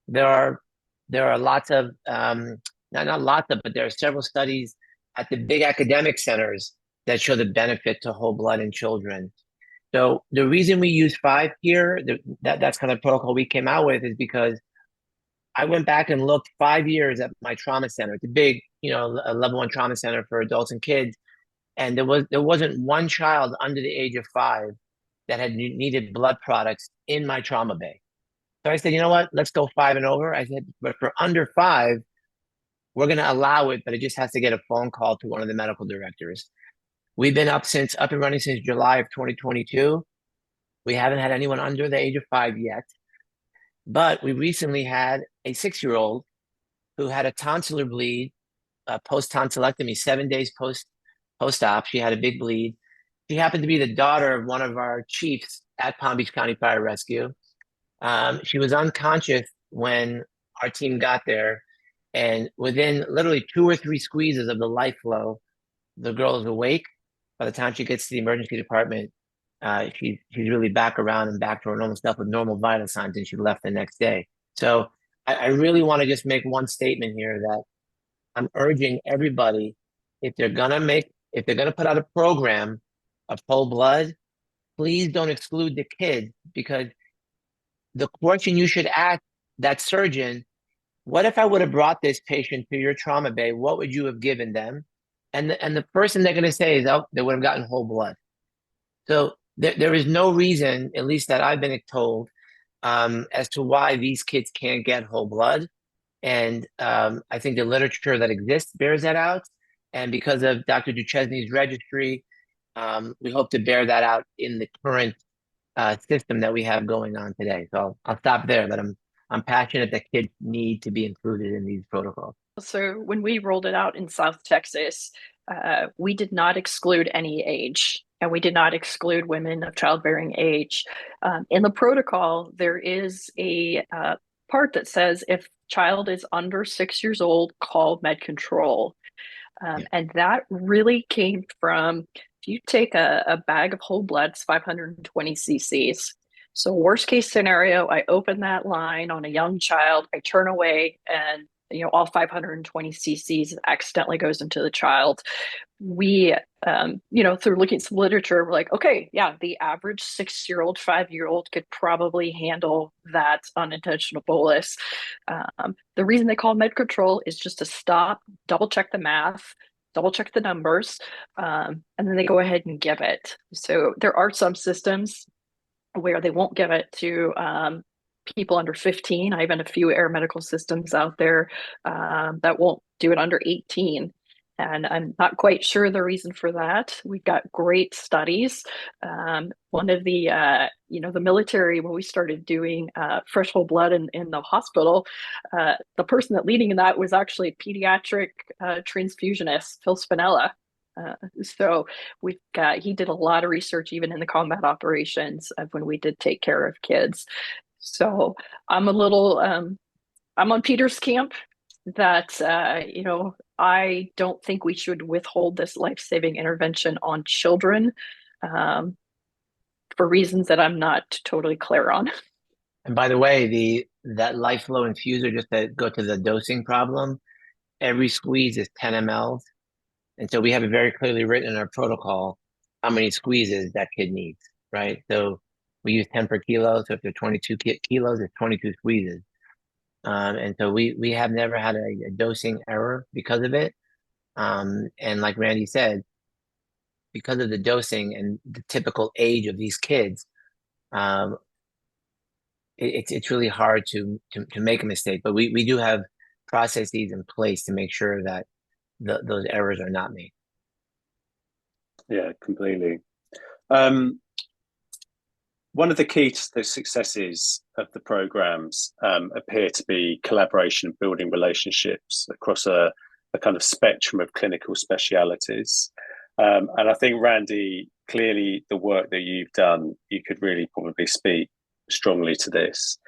Speaker 4: There are lots of, not lots of, but there are several studies at the big academic centers that show the benefit to whole blood in children. So the reason we use 5 here, that's kind of the protocol we came out with, is because I went back and looked 5 years at my trauma center. It's a big, a level 1 trauma center for adults and kids. And there wasn't one child under the age of 5 that had needed blood products in my trauma bay. So I said, you know what, let's go 5 and over. I said, but for under 5, we're going to allow it, but it just has to get a phone call to one of the medical directors. We've been up and running since July of 2022. We haven't had anyone under the age of 5 yet, but we recently had a 6-year-old who had a tonsillar bleed, post-tonsillectomy, 7 days post-op. She had a big bleed. She happened to be the daughter of one of our chiefs at Palm Beach County Fire Rescue. She was unconscious when our team got there, and within literally 2 or 3 squeezes of the life flow, the girl is awake. By the time she gets to the emergency department, she's really back around and back to her normal stuff with normal vital signs, and she left the next day. So I really want to just make one statement here that I'm urging everybody, if they're gonna put out a program of whole blood, please don't exclude the kids, because the question you should ask that surgeon, what if I would have brought this patient to your trauma bay? What would you have given them? And the person they're going to say is, oh, they would have gotten whole blood. So there is no reason, at least that I've been told, as to why these kids can't get whole blood. And I think the literature that exists bears that out. And because of Dr. Duchesne's registry, we hope to bear that out in the current system that we have going on today. So I'll stop there, but I'm passionate that kids need to be included in these protocols.
Speaker 5: So when we rolled it out in South Texas, we did not exclude any age, and we did not exclude women of childbearing age. In the protocol, there is a part that says if child is under 6 years old, call med control. And that really came from, if you take a bag of whole blood, it's 520 cc's. So worst case scenario, I open that line on a young child, I turn away, and all 520 cc's accidentally goes into the child. We, through looking at some literature, we're like, okay, yeah, the average 6-year-old, 5-year-old could probably handle that unintentional bolus. The reason they call med control is just to stop, double check the math, double check the numbers, and then they go ahead and give it. So there are some systems where they won't give it to people under 15. I have a few air medical systems out there that won't do it under 18. And I'm not quite sure the reason for that. We've got great studies. One of the, the military, when we started doing fresh whole blood in the hospital, the person that leading that was actually a pediatric transfusionist, Phil Spinella. So he did a lot of research even in the combat operations of when we did take care of kids. So I'm I'm on Peter's camp that, I don't think we should withhold this life-saving intervention on children for reasons that I'm not totally clear on.
Speaker 4: And by the way, that life flow infuser, just to go to the dosing problem, every squeeze is 10 mLs. And so we have it very clearly written in our protocol how many squeezes that kid needs, right? So we use 10 per kilo. So if they're 22 kilos, it's 22 squeezes. And so we have never had a dosing error because of it. And like Randy said, because of the dosing and the typical age of these kids, it's really hard to make a mistake. But we do have processes in place to make sure that those errors are not made.
Speaker 3: Yeah, completely. One of the keys to the successes of the programs appear to be collaboration and building relationships across a kind of spectrum of clinical specialities. And I think, Randy, clearly the work that you've done, you could really probably speak strongly to this.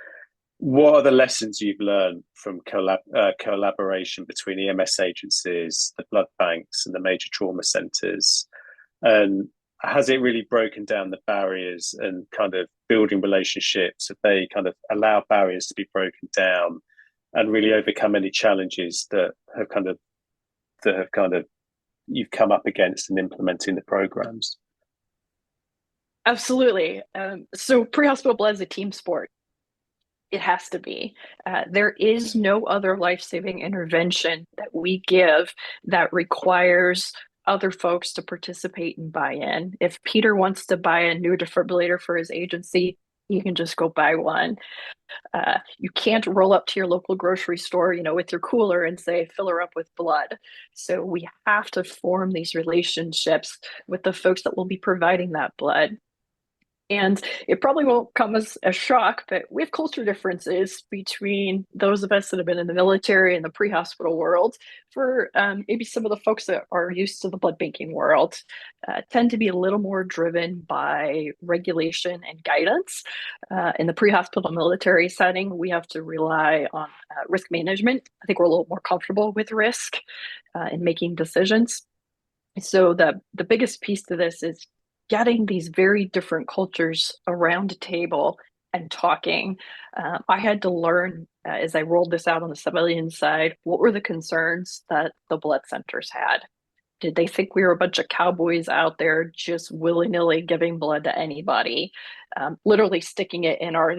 Speaker 3: What are the lessons you've learned from collaboration between EMS agencies, the blood banks, and the major trauma centres? And has it really broken down the barriers and kind of building relationships? Have they kind of allow barriers to be broken down and really overcome any challenges that have kind of you've come up against in implementing the programs?
Speaker 5: Absolutely. So pre-hospital blood is a team sport. It has to be. There is no other life-saving intervention that we give that requires other folks to participate and buy in. If Peter wants to buy a new defibrillator for his agency, you can just go buy one. You can't roll up to your local grocery store, with your cooler and say, fill her up with blood. So we have to form these relationships with the folks that will be providing that blood. And it probably won't come as a shock, but we have culture differences between those of us that have been in the military and the pre-hospital world for maybe some of the folks that are used to the blood banking world tend to be a little more driven by regulation and guidance. In the pre-hospital military setting, we have to rely on risk management. I think we're a little more comfortable with risk in making decisions. So the biggest piece to this is getting these very different cultures around a table and talking. I had to learn as I rolled this out on the civilian side, what were the concerns that the blood centers had? Did they think we were a bunch of cowboys out there just willy-nilly giving blood to anybody, literally sticking it in our,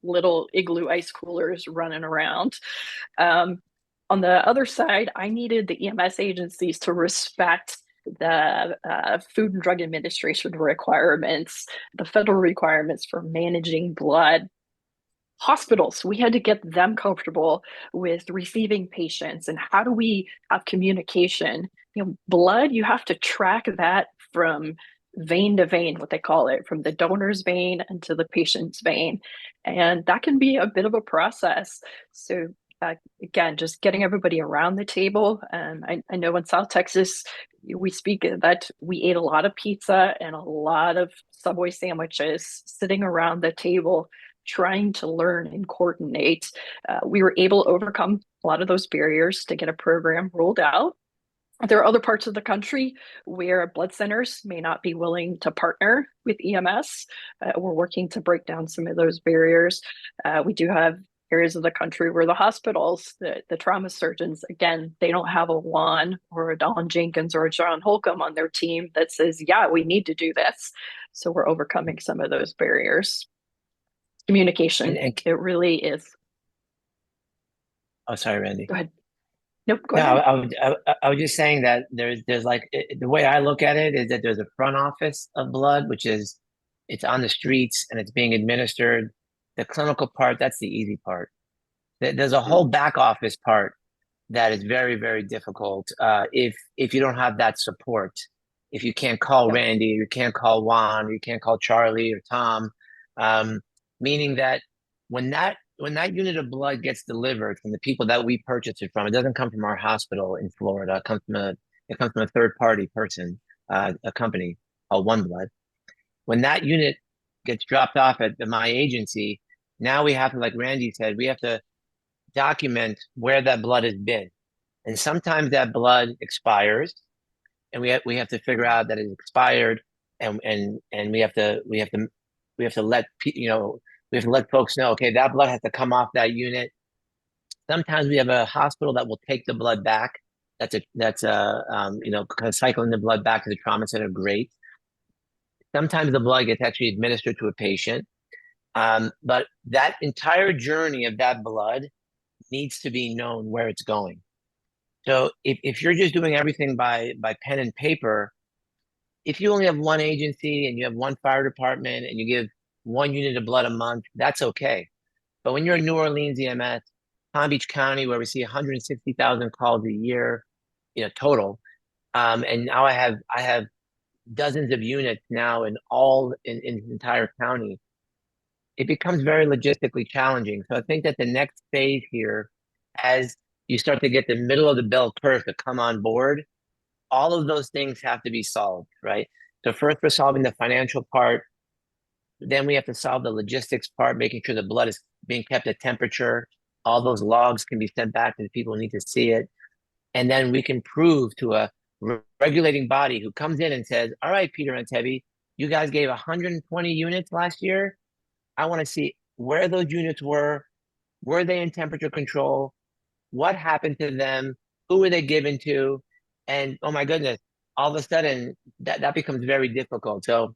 Speaker 5: little igloo ice coolers running around? On the other side, I needed the EMS agencies to respect the Food and Drug Administration requirements, the federal requirements for managing blood. Hospitals, we had to get them comfortable with receiving patients and how do we have communication. Blood, you have to track that from vein to vein, what they call it, from the donor's vein into the patient's vein. And that can be a bit of a process. So again, just getting everybody around the table. I know in South Texas, we speak that we ate a lot of pizza and a lot of Subway sandwiches sitting around the table, trying to learn and coordinate. We were able to overcome a lot of those barriers to get a program rolled out. There are other parts of the country where blood centers may not be willing to partner with EMS. We're working to break down some of those barriers. We do have areas of the country where the hospitals, the trauma surgeons, again, they don't have a Juan or a Don Jenkins or a John Holcomb on their team that says, yeah, we need to do this. So we're overcoming some of those barriers. Communication, it really is.
Speaker 4: Oh, sorry, Randy.
Speaker 5: Go ahead. Nope, go
Speaker 4: No,
Speaker 5: ahead.
Speaker 4: I was just saying that there's like the way I look at it is that there's a front office of blood, which is it's on the streets and it's being administered. The clinical part, that's the easy part. There's a whole back office part that is very, very difficult if you don't have that support. If you can't call Randy, you can't call Juan, you can't call Charlie or Tom, meaning that when that unit of blood gets delivered from the people that we purchase it from, it doesn't come from our hospital in Florida. It comes from a third party person, a company called One Blood. When that unit gets dropped off at my agency, now we have to, like Randy said, we have to document where that blood has been. And sometimes that blood expires, and we have to figure out that it's expired, and we have to let we have to let folks know, okay, that blood has to come off that unit. Sometimes we have a hospital that will take the blood back. That's kind of cycling the blood back to the trauma center. Great. Sometimes the blood gets actually administered to a patient. But that entire journey of that blood needs to be known where it's going. So if you're just doing everything by pen and paper, if you only have one agency and you have one fire department and you give one unit of blood a month, that's okay. But when you're in New Orleans EMS, Palm Beach County, where we see 160,000 calls a year, total, and now I have dozens of units now in the entire county, it becomes very logistically challenging. So I think that the next phase here, as you start to get the middle of the bell curve to come on board, all of those things have to be solved, right? So first we're solving the financial part. Then we have to solve the logistics part, making sure the blood is being kept at temperature. All those logs can be sent back to the people who need to see it. And then we can prove to a regulating body who comes in and says, all right, Peter and Tebby, you guys gave 120 units last year. I want to see where those units were they in temperature control? What happened to them? Who were they given to? And oh my goodness, all of a sudden that becomes very difficult. So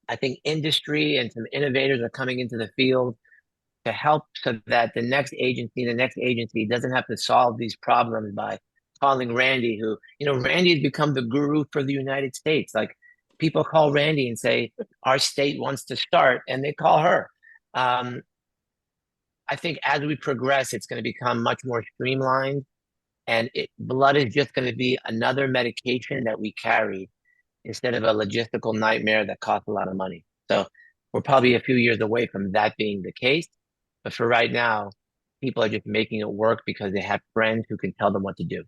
Speaker 4: I think industry and some innovators are coming into the field to help so that the next agency doesn't have to solve these problems by calling Randy, who, Randy has become the guru for the United States. Like, people call Randy and say, our state wants to start, and they call her. I think as we progress, it's going to become much more streamlined, and blood is just going to be another medication that we carry instead of a logistical nightmare that costs a lot of money. So we're probably a few years away from that being the case. But for right now, people are just making it work because they have friends who can tell them what to do.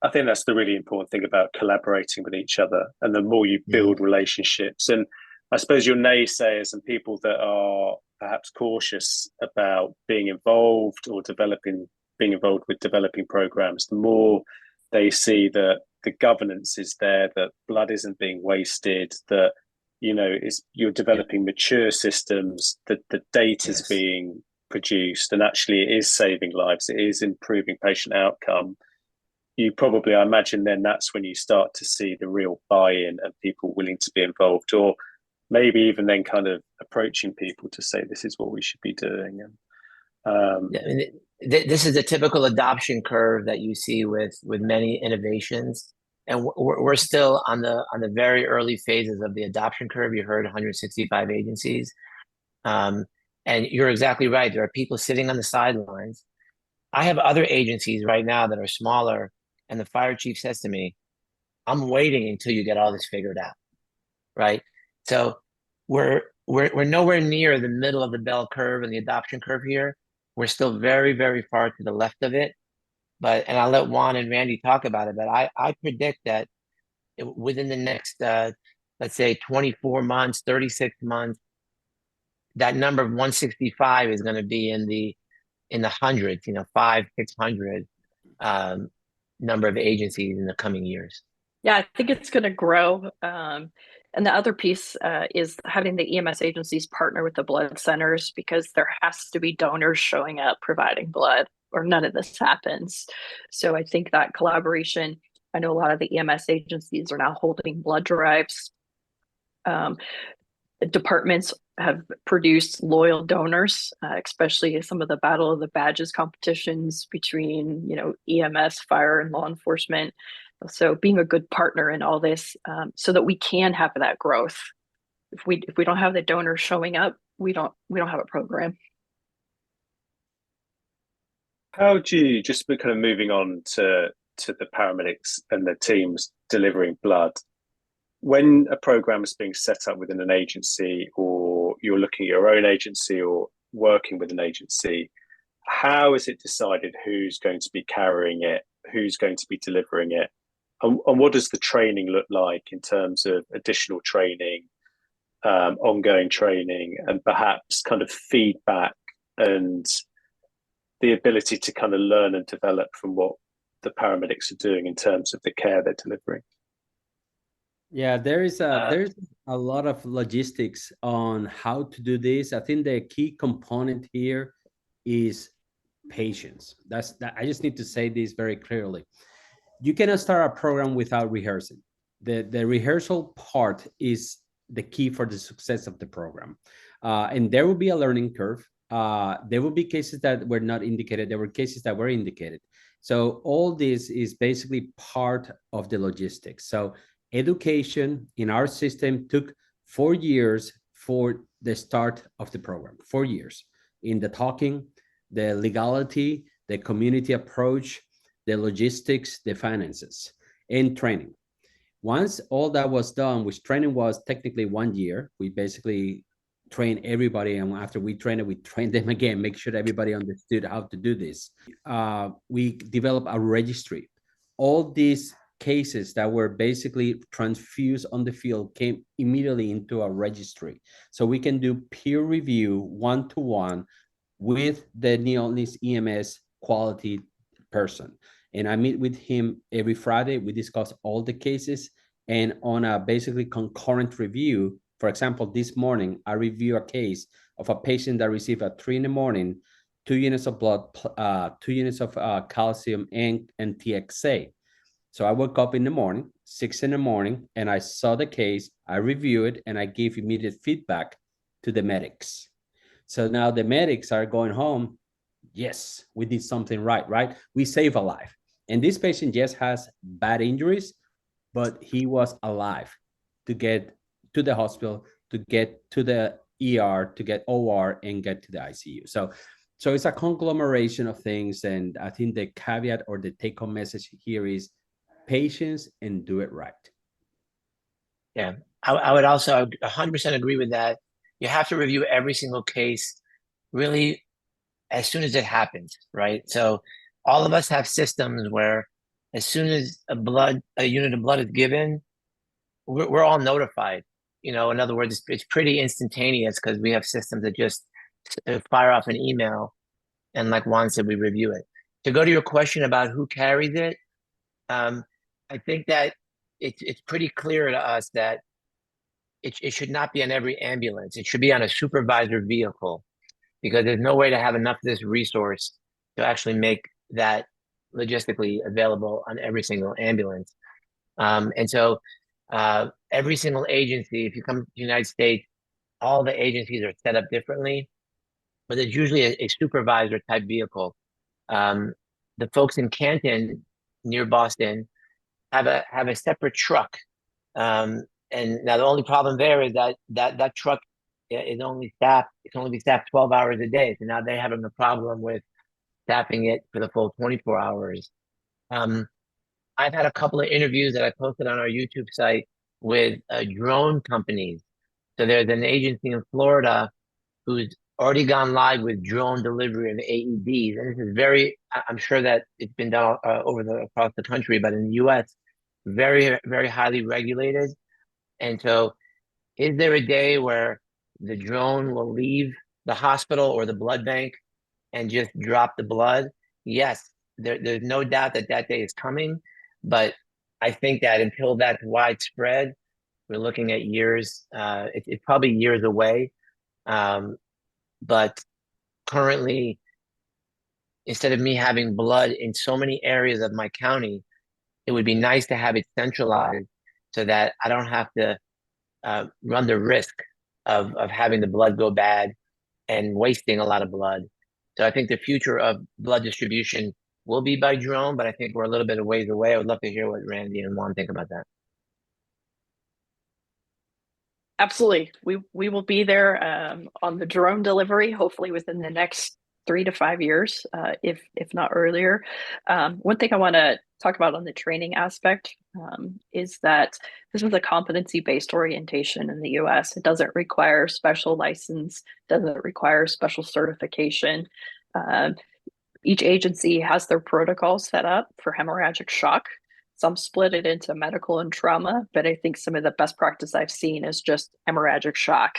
Speaker 3: I think that's the really important thing about collaborating with each other. And the more you build relationships, and I suppose your naysayers and people that are perhaps cautious about being involved or being involved with developing programs, the more they see that the governance is there, that blood isn't being wasted, that you're developing mature systems, that the data is being produced, and actually it is saving lives, it is improving patient outcome. I imagine then that's when you start to see the real buy-in and people willing to be involved, or maybe even then kind of approaching people to say, this is what we should be doing. And
Speaker 4: this is a typical adoption curve that you see with many innovations. And we're still on the very early phases of the adoption curve. You heard 165 agencies. And you're exactly right. There are people sitting on the sidelines. I have other agencies right now that are smaller, and the fire chief says to me, I'm waiting until you get all this figured out, right? So we're nowhere near the middle of the bell curve and the adoption curve here. We're still very, very far to the left of it. And I'll let Juan and Randy talk about it, but I predict that within the next, let's say 24 months, 36 months, that number of 165 is going to be in the hundreds, 500-600 number of agencies in the coming years.
Speaker 5: Yeah, I think it's going to grow. And the other piece is having the EMS agencies partner with the blood centers, because there has to be donors showing up providing blood, or none of this happens. So I think that collaboration, I know a lot of the EMS agencies are now holding blood drives. departments have produced loyal donors, especially some of the Battle of the Badges competitions between, EMS, fire, and law enforcement. So being a good partner in all this, so that we can have that growth. If we don't have the donors showing up, we don't have a program.
Speaker 3: How do you, just kind of moving on to the paramedics and the teams delivering blood, when a program is being set up within an agency, or you're looking at your own agency or working with an agency, how is it decided who's going to be carrying it, who's going to be delivering it, and what does the training look like in terms of additional training, ongoing training, and perhaps kind of feedback and the ability to kind of learn and develop from what the paramedics are doing in terms of the care they're delivering?
Speaker 6: Yeah, there's a lot of logistics on how to do this. I think the key component here is patience. I just need to say this very clearly. You cannot start a program without rehearsing. The rehearsal part is the key for the success of the program. And there will be a learning curve. There will be cases that were not indicated. There were cases that were indicated. So all this is basically part of the logistics. So education in our system took 4 years for the start of the program, 4 years in the talking, the legality, the community approach, the logistics, the finances, and training. Once all that was done, which training was technically 1 year, we basically train everybody, and after we train them again, make sure everybody understood how to do this. We develop a registry. All these cases that were basically transfused on the field came immediately into a registry. So we can do peer review one-to-one with the neonates EMS quality person. And I meet with him every Friday. We discuss all the cases, and on a basically concurrent review, for example, this morning, I review a case of a patient that received at 3 a.m, 2 units of blood, 2 units of calcium and TXA. So I woke up in the morning, 6 a.m, and I saw the case, I review it, and I gave immediate feedback to the medics. So now the medics are going home. Yes, we did something right? We saved a life. And this patient just has bad injuries, but he was alive to get to the hospital, to get to the ER, to get OR, and get to the ICU. So it's a conglomeration of things. And I think the caveat or the take-home message here is patience and do it right.
Speaker 4: Yeah, I would also 100% agree with that. You have to review every single case really as soon as it happens, right? So all of us have systems where as soon as a unit of blood is given, we're all notified. In other words, it's pretty instantaneous because we have systems that just fire off an email, and like Juan said, we review it. To go to your question about who carries it, I think that it's pretty clear to us that it should not be on every ambulance. It should be on a supervisor vehicle, because there's no way to have enough of this resource to actually make that logistically available on every single ambulance. And so every single agency, if you come to the United States, all the agencies are set up differently, but there's usually a supervisor type vehicle. The folks in Canton near Boston have a separate truck. And now the only problem there is that truck is only staffed, it can only be staffed 12 hours a day. So now they're having a problem with staffing it for the full 24 hours. I've had a couple of interviews that I posted on our YouTube site with drone companies. So there's an agency in Florida who's already gone live with drone delivery of AEDs. And this is I'm sure that it's been done across the country, but in the US, very, very highly regulated. And so is there a day where the drone will leave the hospital or the blood bank and just drop the blood? Yes, there's no doubt that day is coming. But I think that until that's widespread, we're looking at years. It's probably years away. But currently, instead of me having blood in so many areas of my county, it would be nice to have it centralized so that I don't have to run the risk of having the blood go bad and wasting a lot of blood. So I think the future of blood distribution will be by drone, but I think we're a little bit of ways away. I would love to hear what Randy and Juan think about that.
Speaker 5: Absolutely. We will be there on the drone delivery, hopefully within the next 3 to 5 years, if not earlier. One thing I want to talk about on the training aspect is that this is a competency-based orientation in the US. It doesn't require special license, doesn't require special certification. Each agency has their protocol set up for hemorrhagic shock. Some split it into medical and trauma, but I think some of the best practice I've seen is just hemorrhagic shock,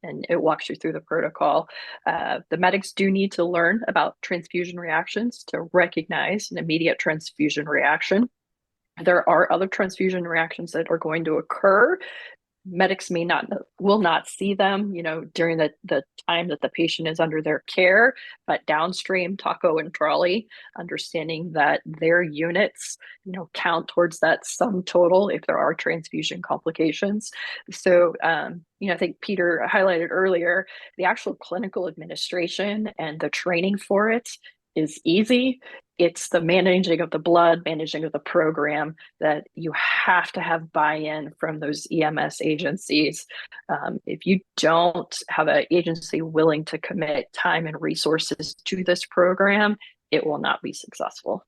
Speaker 5: and it walks you through the protocol. The medics do need to learn about transfusion reactions to recognize an immediate transfusion reaction. There are other transfusion reactions that are going to occur. Medics will not see them, during the time that the patient is under their care, but downstream, taco and trolley, understanding that their units, count towards that sum total if there are transfusion complications. So, I think Peter highlighted earlier, the actual clinical administration and the training for it is easy. It's the managing of the blood, managing of the program that you have to have buy-in from those EMS agencies. If you don't have an agency willing to commit time and resources to this program, it will not be successful.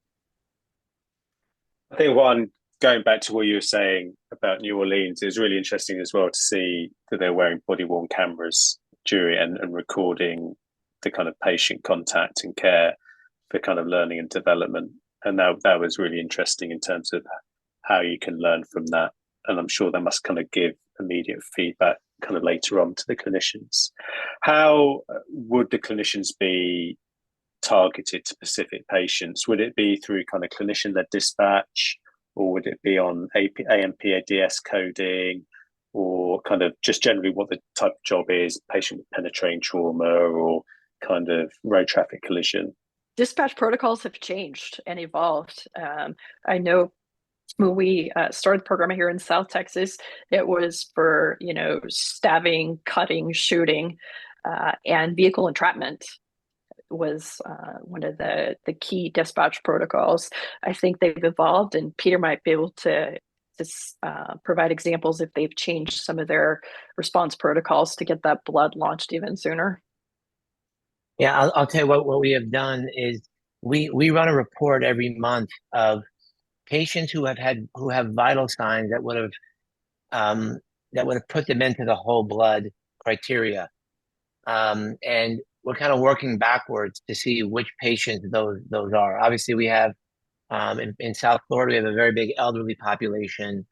Speaker 3: I think going back to what you were saying about New Orleans, it was really interesting as well to see that they're wearing body-worn cameras during and recording the kind of patient contact and care for kind of learning and development. And that was really interesting in terms of how you can learn from that. And I'm sure they must kind of give immediate feedback kind of later on to the clinicians. How would the clinicians be targeted to specific patients? Would it be through kind of clinician-led dispatch, or would it be on AMPADS coding, or kind of just generally what the type of job is, patient with penetrating trauma or kind of road traffic collision?
Speaker 5: Dispatch protocols have changed and evolved. I know when we started the program here in South Texas, it was for, stabbing, cutting, shooting, and vehicle entrapment was one of the key dispatch protocols. I think they've evolved, and Peter might be able to provide examples if they've changed some of their response protocols to get that blood launched even sooner.
Speaker 4: Yeah, I'll tell you what we have done is we run a report every month of patients who have vital signs that would have put them into the whole blood criteria, and we're kind of working backwards to see which patients those are. Obviously, we have in South Florida, we have a very big elderly population.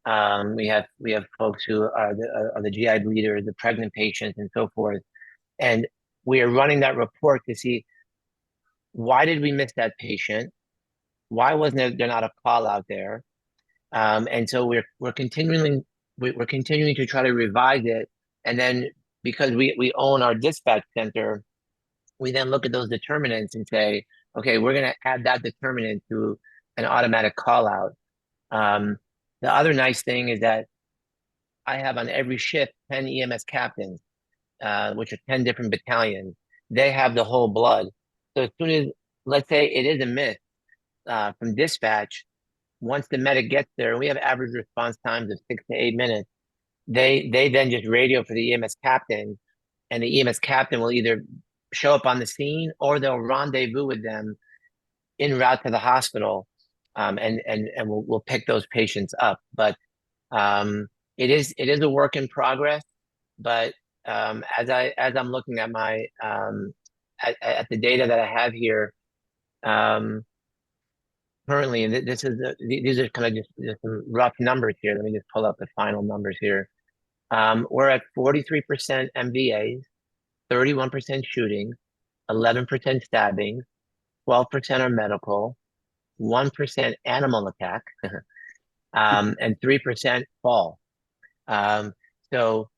Speaker 4: We have folks who are the GI bleeders, the pregnant patients, and so forth, and we are running that report to see why did we miss that patient? Why wasn't there not a call out there? And so we're continuing to try to revise it. And then because we own our dispatch center, we then look at those determinants and say, okay, we're going to add that determinant to an automatic call out. The other nice thing is that I have on every shift 10 EMS captains, which are 10 different battalions. They have the whole blood. So as soon as, let's say it is a miss from dispatch, once the medic gets there, we have average response times of 6 to 8 minutes. They then just radio for the EMS captain, and the EMS captain will either show up on the scene or they'll rendezvous with them en route to the hospital, and we'll pick those patients up. But it is a work in progress. But as I'm looking at my at the data that I have here, currently, and these are kind of just some rough numbers here. Let me just pull up the final numbers here. We're at 43% MVAs, 31% shooting, 11% stabbing, 12% are medical, 1% animal attack, and 3% fall. So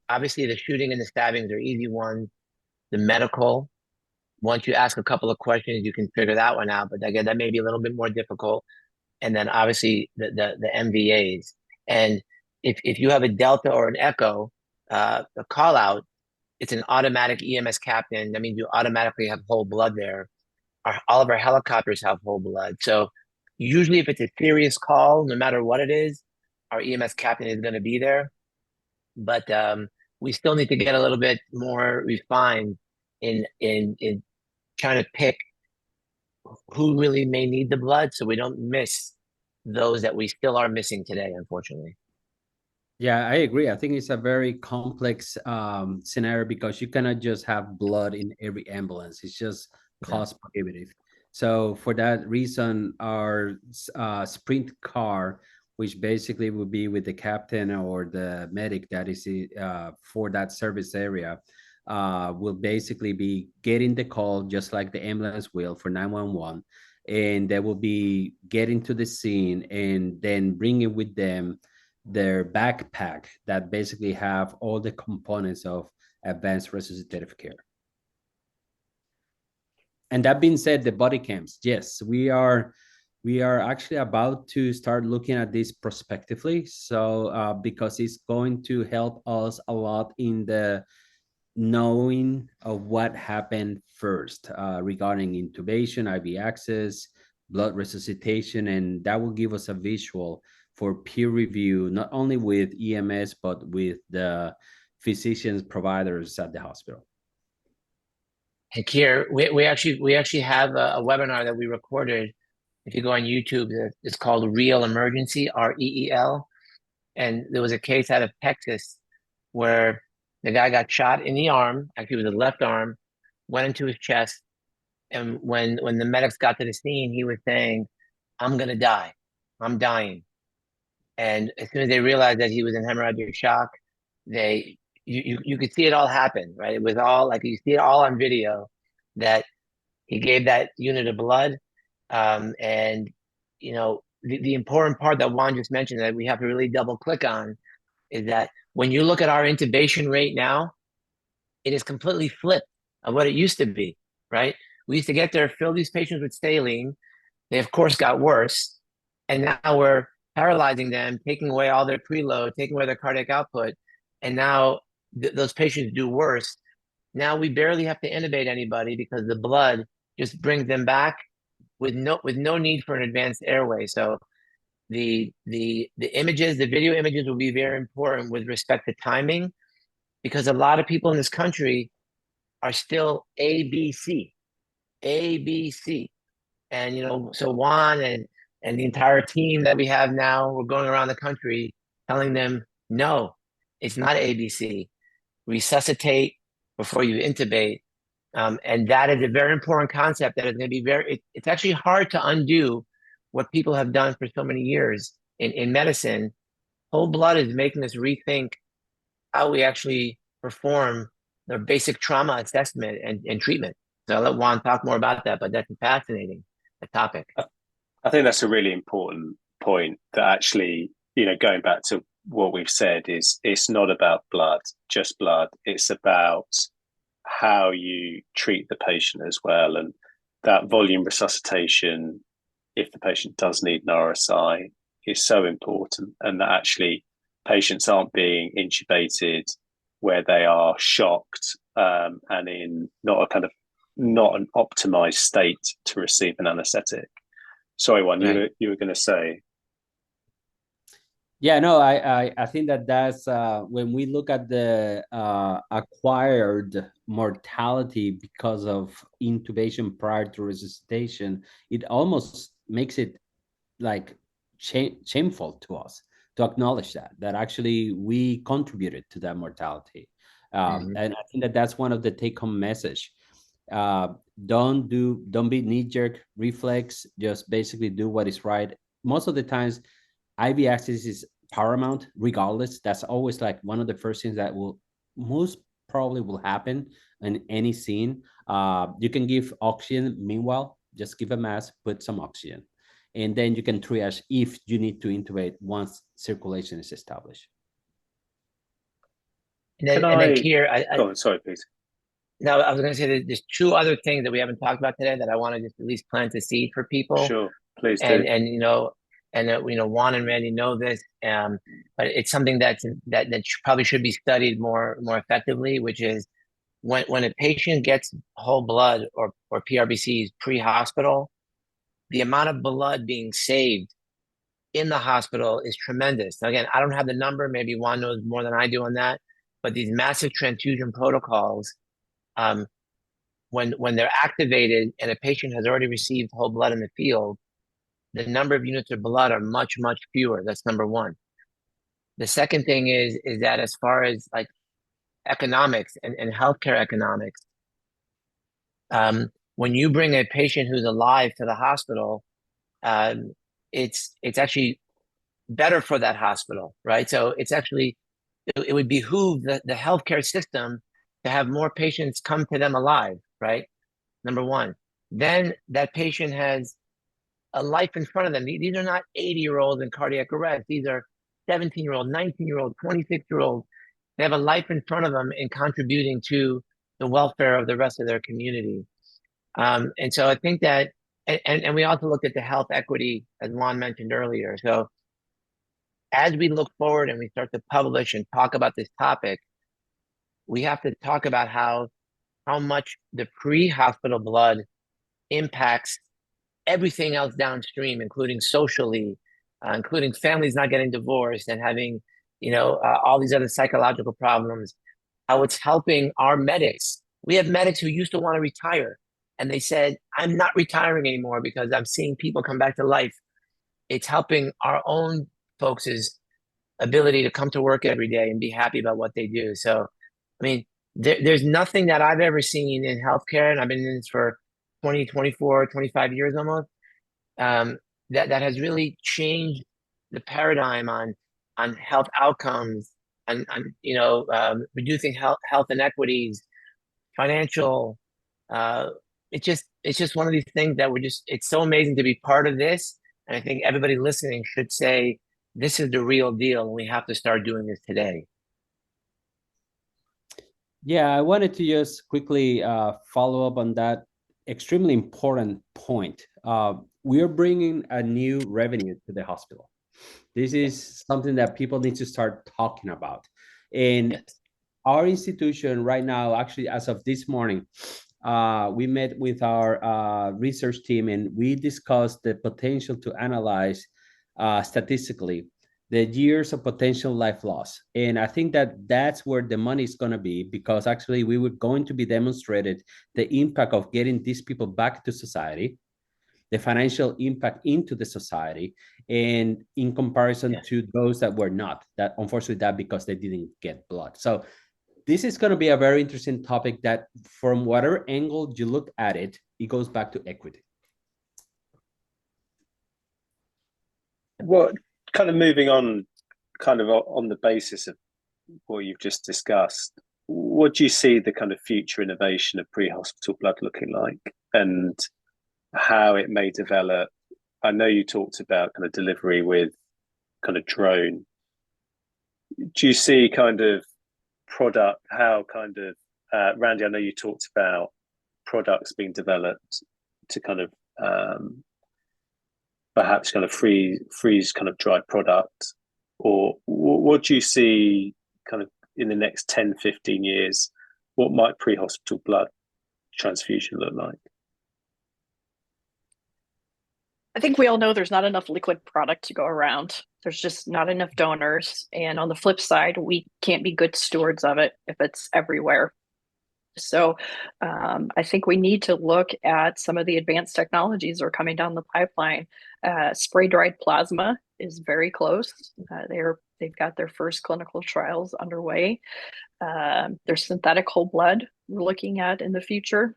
Speaker 4: obviously the shooting and the stabbings are easy ones. The medical, once you ask a couple of questions, you can figure that one out. But again, that may be a little bit more difficult. And then obviously the MVAs. And if you have a Delta or an Echo, a call out, it's an automatic EMS captain. That means you automatically have whole blood there. All of our helicopters have whole blood. So usually if it's a serious call, no matter what it is, our EMS captain is going to be there. But we still need to get a little bit more refined in trying to pick who really may need the blood so we don't miss those that we still are missing today, unfortunately.
Speaker 6: Yeah, I agree. I think it's a very complex scenario because you cannot just have blood in every ambulance. It's just cost prohibitive. So for that reason, our sprint car, which basically would be with the captain or the medic that is for that service area, will basically be getting the call just like the ambulance will for 911. And they will be getting to the scene and then bringing with them their backpack that basically have all the components of advanced resuscitative care. And that being said, the body cams, yes, we are actually about to start looking at this prospectively. So because it's going to help us a lot in the knowing of what happened first regarding intubation, IV access, blood resuscitation, and that will give us a visual for peer review, not only with EMS, but with the physicians, providers at the hospital.
Speaker 4: And Kier, we actually have a webinar that we recorded. If you go on YouTube, it's called Real Emergency, REEL. And there was a case out of Texas where the guy got shot in the arm, actually with the left arm, went into his chest. And when the medics got to the scene, he was saying, "I'm going to die. I'm dying." And as soon as they realized that he was in hemorrhagic shock, you could see it all happen, right? It was all like you see it all on video that he gave that unit of blood. And you know, the important part that Juan just mentioned that we have to really double click on is that when you look at our intubation rate now, it is completely flipped of what it used to be, right? We used to get there, fill these patients with saline. They of course got worse. And now we're paralyzing them, taking away all their preload, taking away their cardiac output. And now those patients do worse. Now we barely have to intubate anybody because the blood just brings them back with no need for an advanced airway. So the images, the video images will be very important with respect to timing, because a lot of people in this country are still ABC. And, you know, so Juan and the entire team that we have now, we're going around the country telling them, no, it's not ABC. Resuscitate before you intubate. And that is a very important concept that is going to be it's actually hard to undo what people have done for so many years in medicine. Whole blood is making us rethink how we actually perform the basic trauma assessment and treatment. So I'll let Juan talk more about that, but that's a fascinating topic.
Speaker 3: I think that's a really important point, that actually, you know, going back to what we've said, is it's not about blood, just blood. It's about how you treat the patient as well. And that volume resuscitation, if the patient does need an RSI, is so important. And that actually patients aren't being intubated where they are shocked and in not an optimized state to receive an anesthetic. Sorry, Juan, right. you were going to say.
Speaker 6: Yeah, no, I think that's when we look at the acquired mortality because of intubation prior to resuscitation, it almost makes it like shameful to us to acknowledge that actually we contributed to that mortality. And I think that's one of the take-home message. Don't be knee-jerk reflex, just basically do what is right. Most of the times, IV access is paramount regardless. That's always like one of the first things that will most probably will happen in any scene. You can give oxygen. Meanwhile, just give a mask, put some oxygen. And then you can triage if you need to intubate once circulation is established.
Speaker 4: And then here,
Speaker 3: sorry, please.
Speaker 4: No, I was going to say that there's two other things that we haven't talked about today that I want to just at least plant the seed for people.
Speaker 3: Sure, please do.
Speaker 4: And you know, and Juan and Randy know this, but it's something that probably should be studied more effectively, which is when a patient gets whole blood or PRBCs pre-hospital, the amount of blood being saved in the hospital is tremendous. Now, again, I don't have the number. Maybe Juan knows more than I do on that. But these massive transfusion protocols, when they're activated and a patient has already received whole blood in the field, the number of units of blood are much, much fewer. That's number one. The second thing is that as far as like economics and healthcare economics, when you bring a patient who's alive to the hospital, it's actually better for that hospital, right? So it's actually, it would behoove the healthcare system to have more patients come to them alive, right? Number one. Then that patient has a life in front of them. These are not 80-year-olds in cardiac arrest. These are 17-year-old, 19-year-old, 26-year-old. They have a life in front of them and contributing to the welfare of the rest of their community. And so I think that, and we also looked at the health equity, as Juan mentioned earlier. So as we look forward and we start to publish and talk about this topic, we have to talk about how much the pre-hospital blood impacts everything else downstream, including socially, including families not getting divorced and having, all these other psychological problems, how it's helping our medics. We have medics who used to want to retire, and they said, I'm not retiring anymore because I'm seeing people come back to life. It's helping our own folks' ability to come to work every day and be happy about what they do. So, I mean, there's nothing that I've ever seen in healthcare, and I've been in this for 20, 24, 25 years almost, that has really changed the paradigm on health outcomes, on reducing health inequities, financial. It's just one of these things that it's so amazing to be part of this. And I think everybody listening should say, this is the real deal, and we have to start doing this today.
Speaker 6: Yeah, I wanted to just quickly follow up on that extremely important point. We are bringing a new revenue to the hospital. This is something that people need to start talking about. And our institution right now, actually, as of this morning, we met with our research team, and we discussed the potential to analyze statistically the years of potential life loss. And I think that that's where the money is going to be, because actually we were going to be demonstrated the impact of getting these people back to society, the financial impact into the society, and in comparison to those that were not, that unfortunately that because they didn't get blood. So this is going to be a very interesting topic that from whatever angle you look at it, it goes back to equity.
Speaker 3: Well, kind of moving on, kind of on the basis of what you've just discussed, what do you see the kind of future innovation of pre-hospital blood looking like, and how it may develop? I know you talked about kind of delivery with kind of drone. Do you see kind of product, how kind of, Randy, I know you talked about products being developed to kind of perhaps kind of freeze kind of dry product, or what do you see kind of in the next 10, 15 years? What might pre-hospital blood transfusion look like?
Speaker 5: I think we all know there's not enough liquid product to go around. There's just not enough donors. And on the flip side, we can't be good stewards of it if it's everywhere. So I think we need to look at some of the advanced technologies that are coming down the pipeline. Spray-dried plasma is very close. They've got their first clinical trials underway. There's synthetic whole blood we're looking at in the future.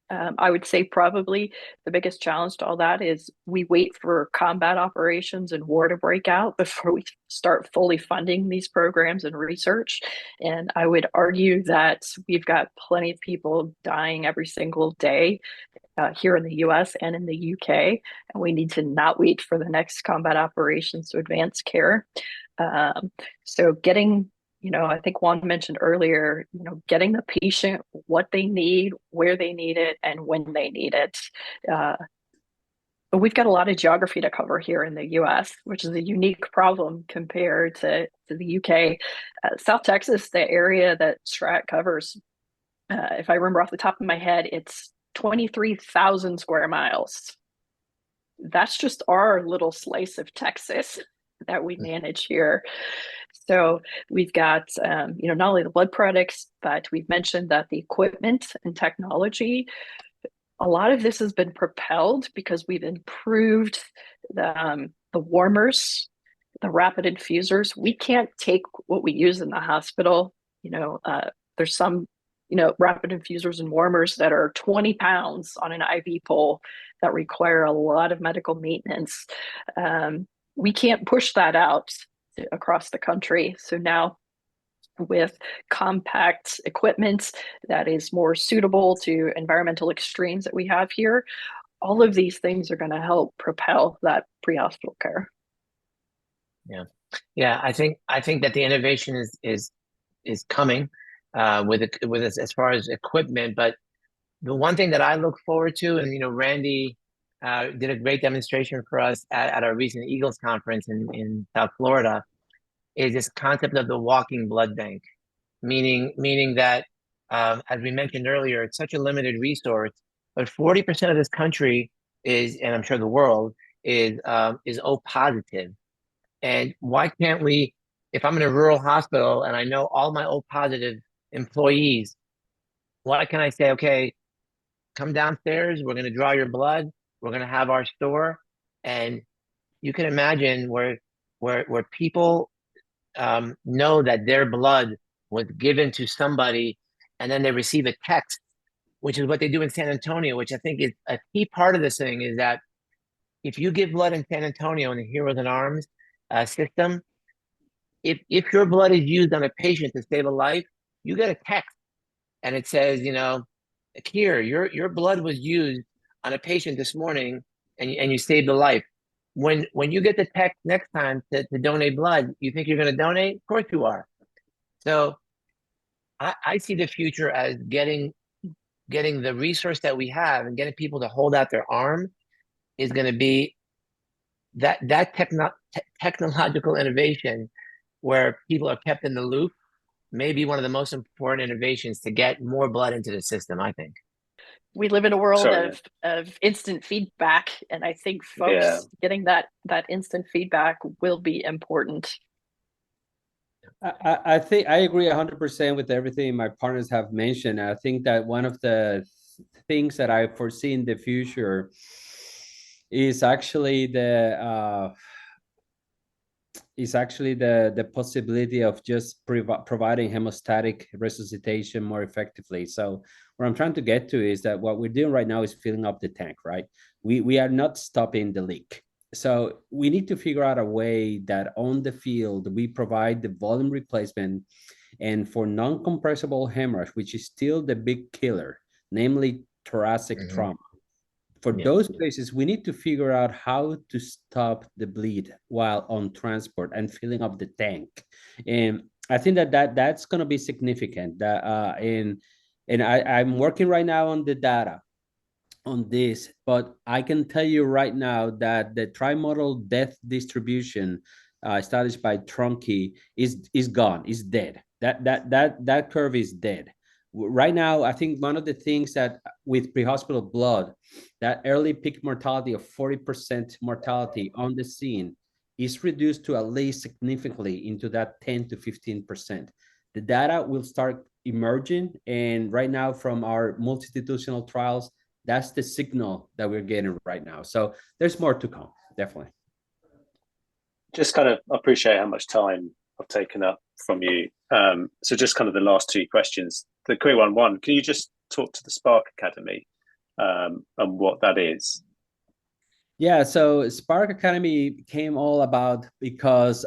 Speaker 5: I would say probably the biggest challenge to all that is we wait for combat operations and war to break out before we start fully funding these programs and research. And I would argue that we've got plenty of people dying every single day here in the US and in the UK, and we need to not wait for the next combat operations to advance care. So getting, I think Juan mentioned earlier, getting the patient what they need, where they need it, and when they need it. But we've got a lot of geography to cover here in the US, which is a unique problem compared to the UK. South Texas, the area that Strat covers, if I remember off the top of my head, it's 23,000 square miles. That's just our little slice of Texas that we manage here. So we've got, not only the blood products, but we've mentioned that the equipment and technology, a lot of this has been propelled because we've improved the warmers, the rapid infusers. We can't take what we use in the hospital. There's some, rapid infusers and warmers that are 20 pounds on an IV pole that require a lot of medical maintenance. We can't push that out across the country. So now with compact equipment that is more suitable to environmental extremes that we have here, all of these things are going to help propel that pre-hospital care.
Speaker 4: Yeah, I think that the innovation is coming with as far as equipment. But the one thing that I look forward to, and Randy did a great demonstration for us at our recent Eagles conference in South Florida, is this concept of the walking blood bank, meaning that as we mentioned earlier, it's such a limited resource, but 40% of this country is, and I'm sure the world is O positive. And why can't we, if I'm in a rural hospital and I know all my O positive employees, why can't I say, okay, come downstairs, we're going to draw your blood, we're going to have our store. And you can imagine where people know that their blood was given to somebody, and then they receive a text, which is what they do in San Antonio, which I think is a key part of this thing, is that if you give blood in San Antonio in the Heroes in Arms system, if your blood is used on a patient to save a life, you get a text, and it says, here, your blood was used on a patient this morning, and you saved a life. When you get the text next time to donate blood, you think you're going to donate? Of course you are. So I see the future as getting the resource that we have and getting people to hold out their arm is going to be that technological innovation where people are kept in the loop, may be one of the most important innovations to get more blood into the system, I think.
Speaker 5: We live in a world of instant feedback, and I think folks getting that instant feedback will be important.
Speaker 6: I think I agree 100% with everything my partners have mentioned. I think that one of the things that I foresee in the future is actually the possibility of just providing hemostatic resuscitation more effectively. So what I'm trying to get to is that what we're doing right now is filling up the tank, right? We are not stopping the leak. So we need to figure out a way that on the field, we provide the volume replacement, and for non-compressible hemorrhage, which is still the big killer, namely thoracic trauma. For those places, we need to figure out how to stop the bleed while on transport and filling up the tank. And I think that's going to be significant. And I'm working right now on the data on this, but I can tell you right now that the trimodal death distribution established by Trunke is gone, is dead. That curve is dead. Right now, I think one of the things that with pre-hospital blood, that early peak mortality of 40% mortality on the scene is reduced to at least significantly into that 10 to 15%. The data will start emerging, and right now from our multi-institutional trials, that's the signal that we're getting right now. So there's more to come, definitely.
Speaker 3: Just kind of appreciate how much time I've taken up from you. So just kind of the last two questions. The quick one, can you just talk to the Spark Academy and what that is?
Speaker 6: Yeah, so Spark Academy came all about because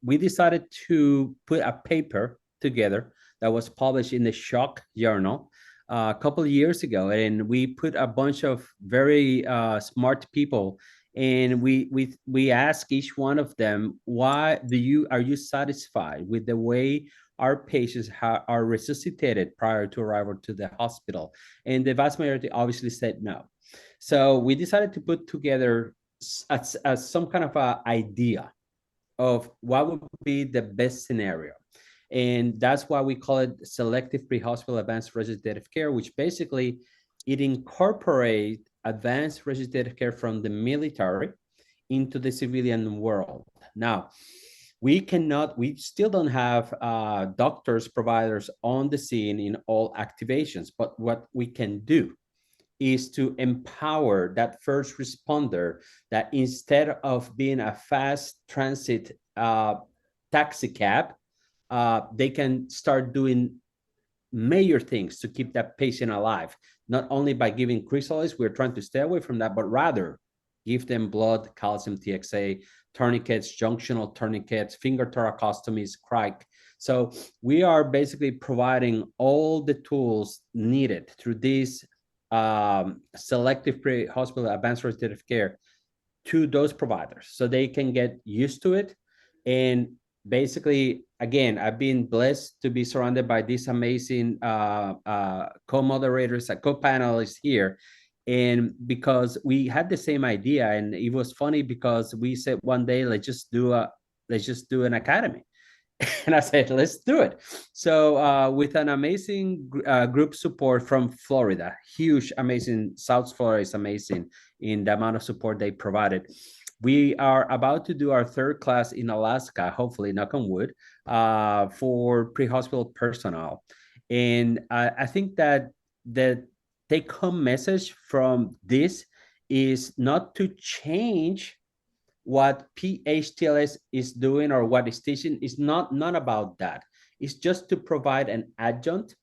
Speaker 6: we decided to put a paper together that was published in the Shock Journal a couple of years ago, and we put a bunch of very smart people And we ask each one of them, are you satisfied with the way our patients are resuscitated prior to arrival to the hospital? And the vast majority obviously said no. So we decided to put together as some kind of a idea of what would be the best scenario. And that's why we call it selective pre-hospital advanced resuscitative care, which basically it incorporates advanced resuscitative care from the military into the civilian world. Now, we still don't have doctors, providers on the scene in all activations, but what we can do is to empower that first responder that instead of being a fast transit taxi cab, they can start doing major things to keep that patient alive, not only by giving chrysalides, we're trying to stay away from that, but rather give them blood, calcium, TXA, tourniquets, junctional tourniquets, finger thoracostomies, cric. So we are basically providing all the tools needed through this selective pre-hospital advanced resuscitative care to those providers so they can get used to it. And basically, again, I've been blessed to be surrounded by these amazing co-moderators, co-panelists here. And because we had the same idea, and it was funny because we said one day, let's just do an academy. And I said, let's do it. So with an amazing group support from Florida, huge, amazing. South Florida is amazing in the amount of support they provided. We are about to do our third class in Alaska, hopefully, knock on wood, for pre-hospital personnel. And I think that the take-home message from this is not to change what PHTLS is doing or what is teaching. Is not about that. It's just to provide an adjunct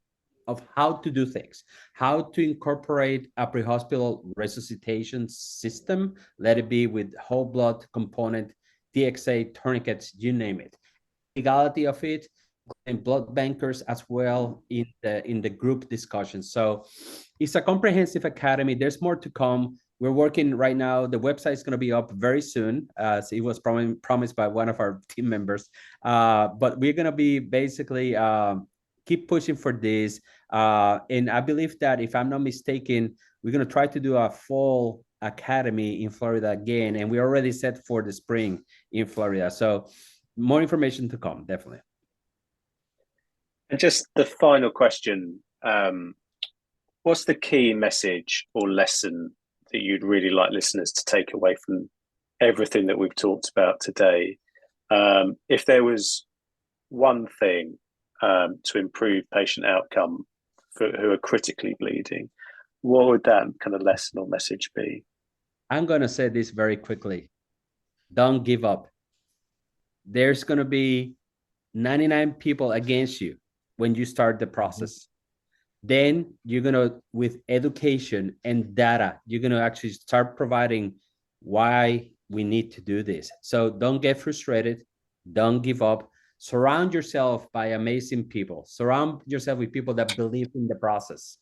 Speaker 6: of how to do things, how to incorporate a pre-hospital resuscitation system, let it be with whole blood component, TXA, tourniquets, you name it. Legality of it, and blood bankers as well in the group discussion. So it's a comprehensive academy. There's more to come. We're working right now. The website is going to be up very soon. So it was promised by one of our team members. But we're going to be basically keep pushing for this. And I believe that, if I'm not mistaken, we're going to try to do a fall academy in Florida again. And we're already set for the spring in Florida. So more information to come, definitely.
Speaker 3: And just the final question, what's the key message or lesson that you'd really like listeners to take away from everything that we've talked about today? If there was one thing to improve patient outcome who are critically bleeding, what would that kind of lesson or message be?
Speaker 6: I'm going to say this very quickly. Don't give up. There's going to be 99 people against you when you start the process. Then you're going to, with education and data, you're going to actually start providing why we need to do this. So don't get frustrated. Don't give up. Surround yourself by amazing people. Surround yourself with people that believe in the process,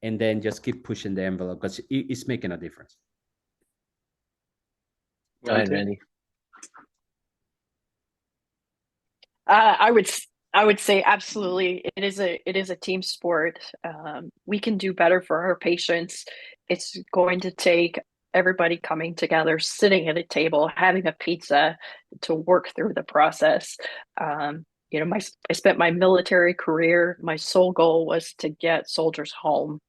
Speaker 6: and then just keep pushing the envelope, because it's making a difference.
Speaker 4: Go ahead, Randy.
Speaker 5: I would say absolutely. It is a team sport. We can do better for our patients. It's going to take everybody coming together, sitting at a table, having a pizza to work through the process. I spent my military career. My sole goal was to get soldiers home.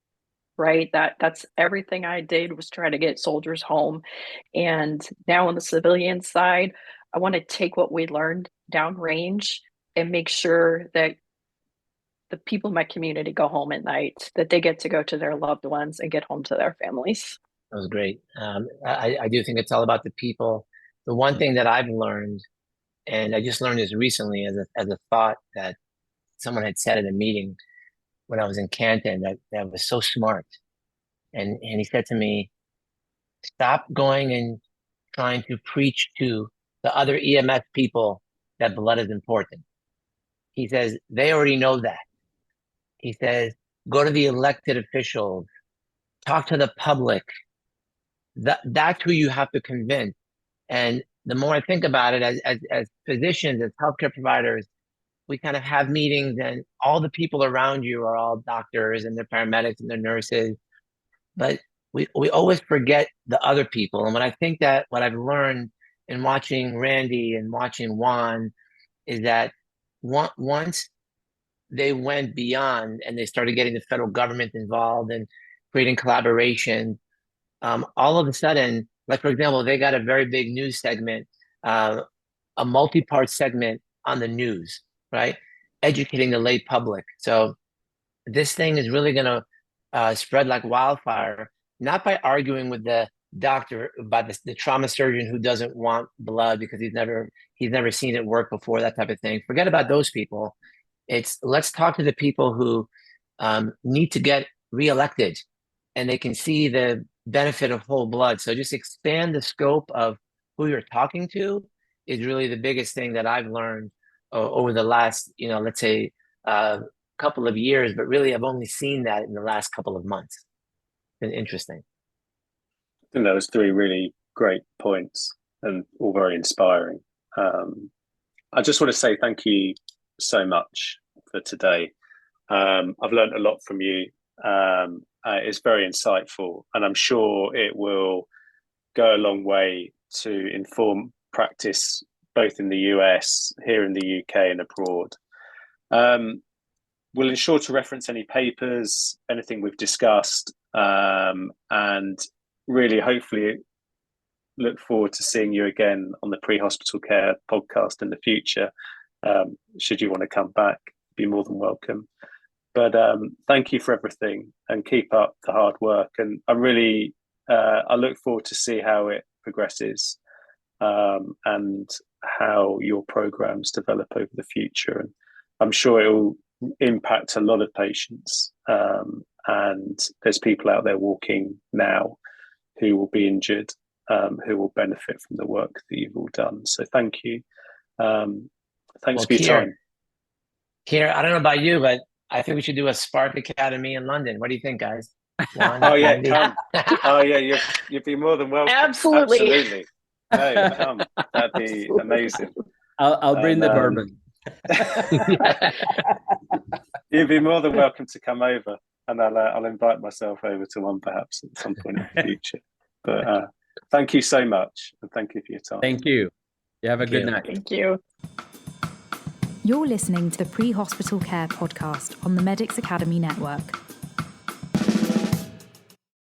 Speaker 5: Right. That's everything I did, was try to get soldiers home. And now on the civilian side, I want to take what we learned downrange and make sure that the people in my community go home at night, that they get to go to their loved ones and get home to their families.
Speaker 4: That was great. I do think it's all about the people. The one thing that I've learned, and I just learned this recently as a thought that someone had said at a meeting when I was in Canton, that was so smart. And he said to me, stop going and trying to preach to the other EMS people that blood is important. He says, they already know that. He says, go to the elected officials, talk to the public, that's who you have to convince. And the more I think about it, as physicians, as healthcare providers, we kind of have meetings, and all the people around you are all doctors and they're paramedics and they're nurses, but we always forget the other people. And when I think that what I've learned in watching Randy and watching Juan is that once they went beyond and they started getting the federal government involved and creating collaboration, all of a sudden, like for example, they got a very big news segment, a multi-part segment on the news, right? Educating the lay public. So this thing is really going to spread like wildfire, not by arguing with the doctor about the trauma surgeon who doesn't want blood because he's never seen it work before, that type of thing. Forget about those people. It's let's talk to the people who need to get reelected and they can see the benefit of whole blood. So just expand the scope of who you're talking to is really the biggest thing that I've learned over the last, let's say couple of years, but really I've only seen that in the last couple of months. It's been interesting.
Speaker 3: I think that was 3 really great points and all very inspiring. I just want to say thank you so much for today. I've learned a lot from you. It's very insightful, and I'm sure it will go a long way to inform practice both in the US, here in the UK, and abroad. We'll ensure to reference any papers, anything we've discussed, and really hopefully look forward to seeing you again on the Pre-Hospital Care podcast in the future. Should you want to come back, be more than welcome. But thank you for everything, and keep up the hard work. And I'm really, I look forward to see how it progresses and how your programs develop over the future. And I'm sure it will impact a lot of patients. And there's people out there walking now who will be injured, who will benefit from the work that you've all done. So thank you. Thanks for your time.
Speaker 4: Kier, I don't know about you, but I think we should do a Spark Academy in London. What do you think, guys?
Speaker 3: Oh yeah, come. Oh yeah, you'd be more than welcome.
Speaker 5: Absolutely.
Speaker 3: No, come. That'd be amazing.
Speaker 6: I'll bring the bourbon.
Speaker 3: You'd be more than welcome to come over, and I'll invite myself over to one perhaps at some point in the future. But thank you so much, and thank you for your time.
Speaker 6: Thank you. You have a good night.
Speaker 5: Thank you.
Speaker 2: You're listening to the Pre-Hospital Care podcast on the Medics Academy Network.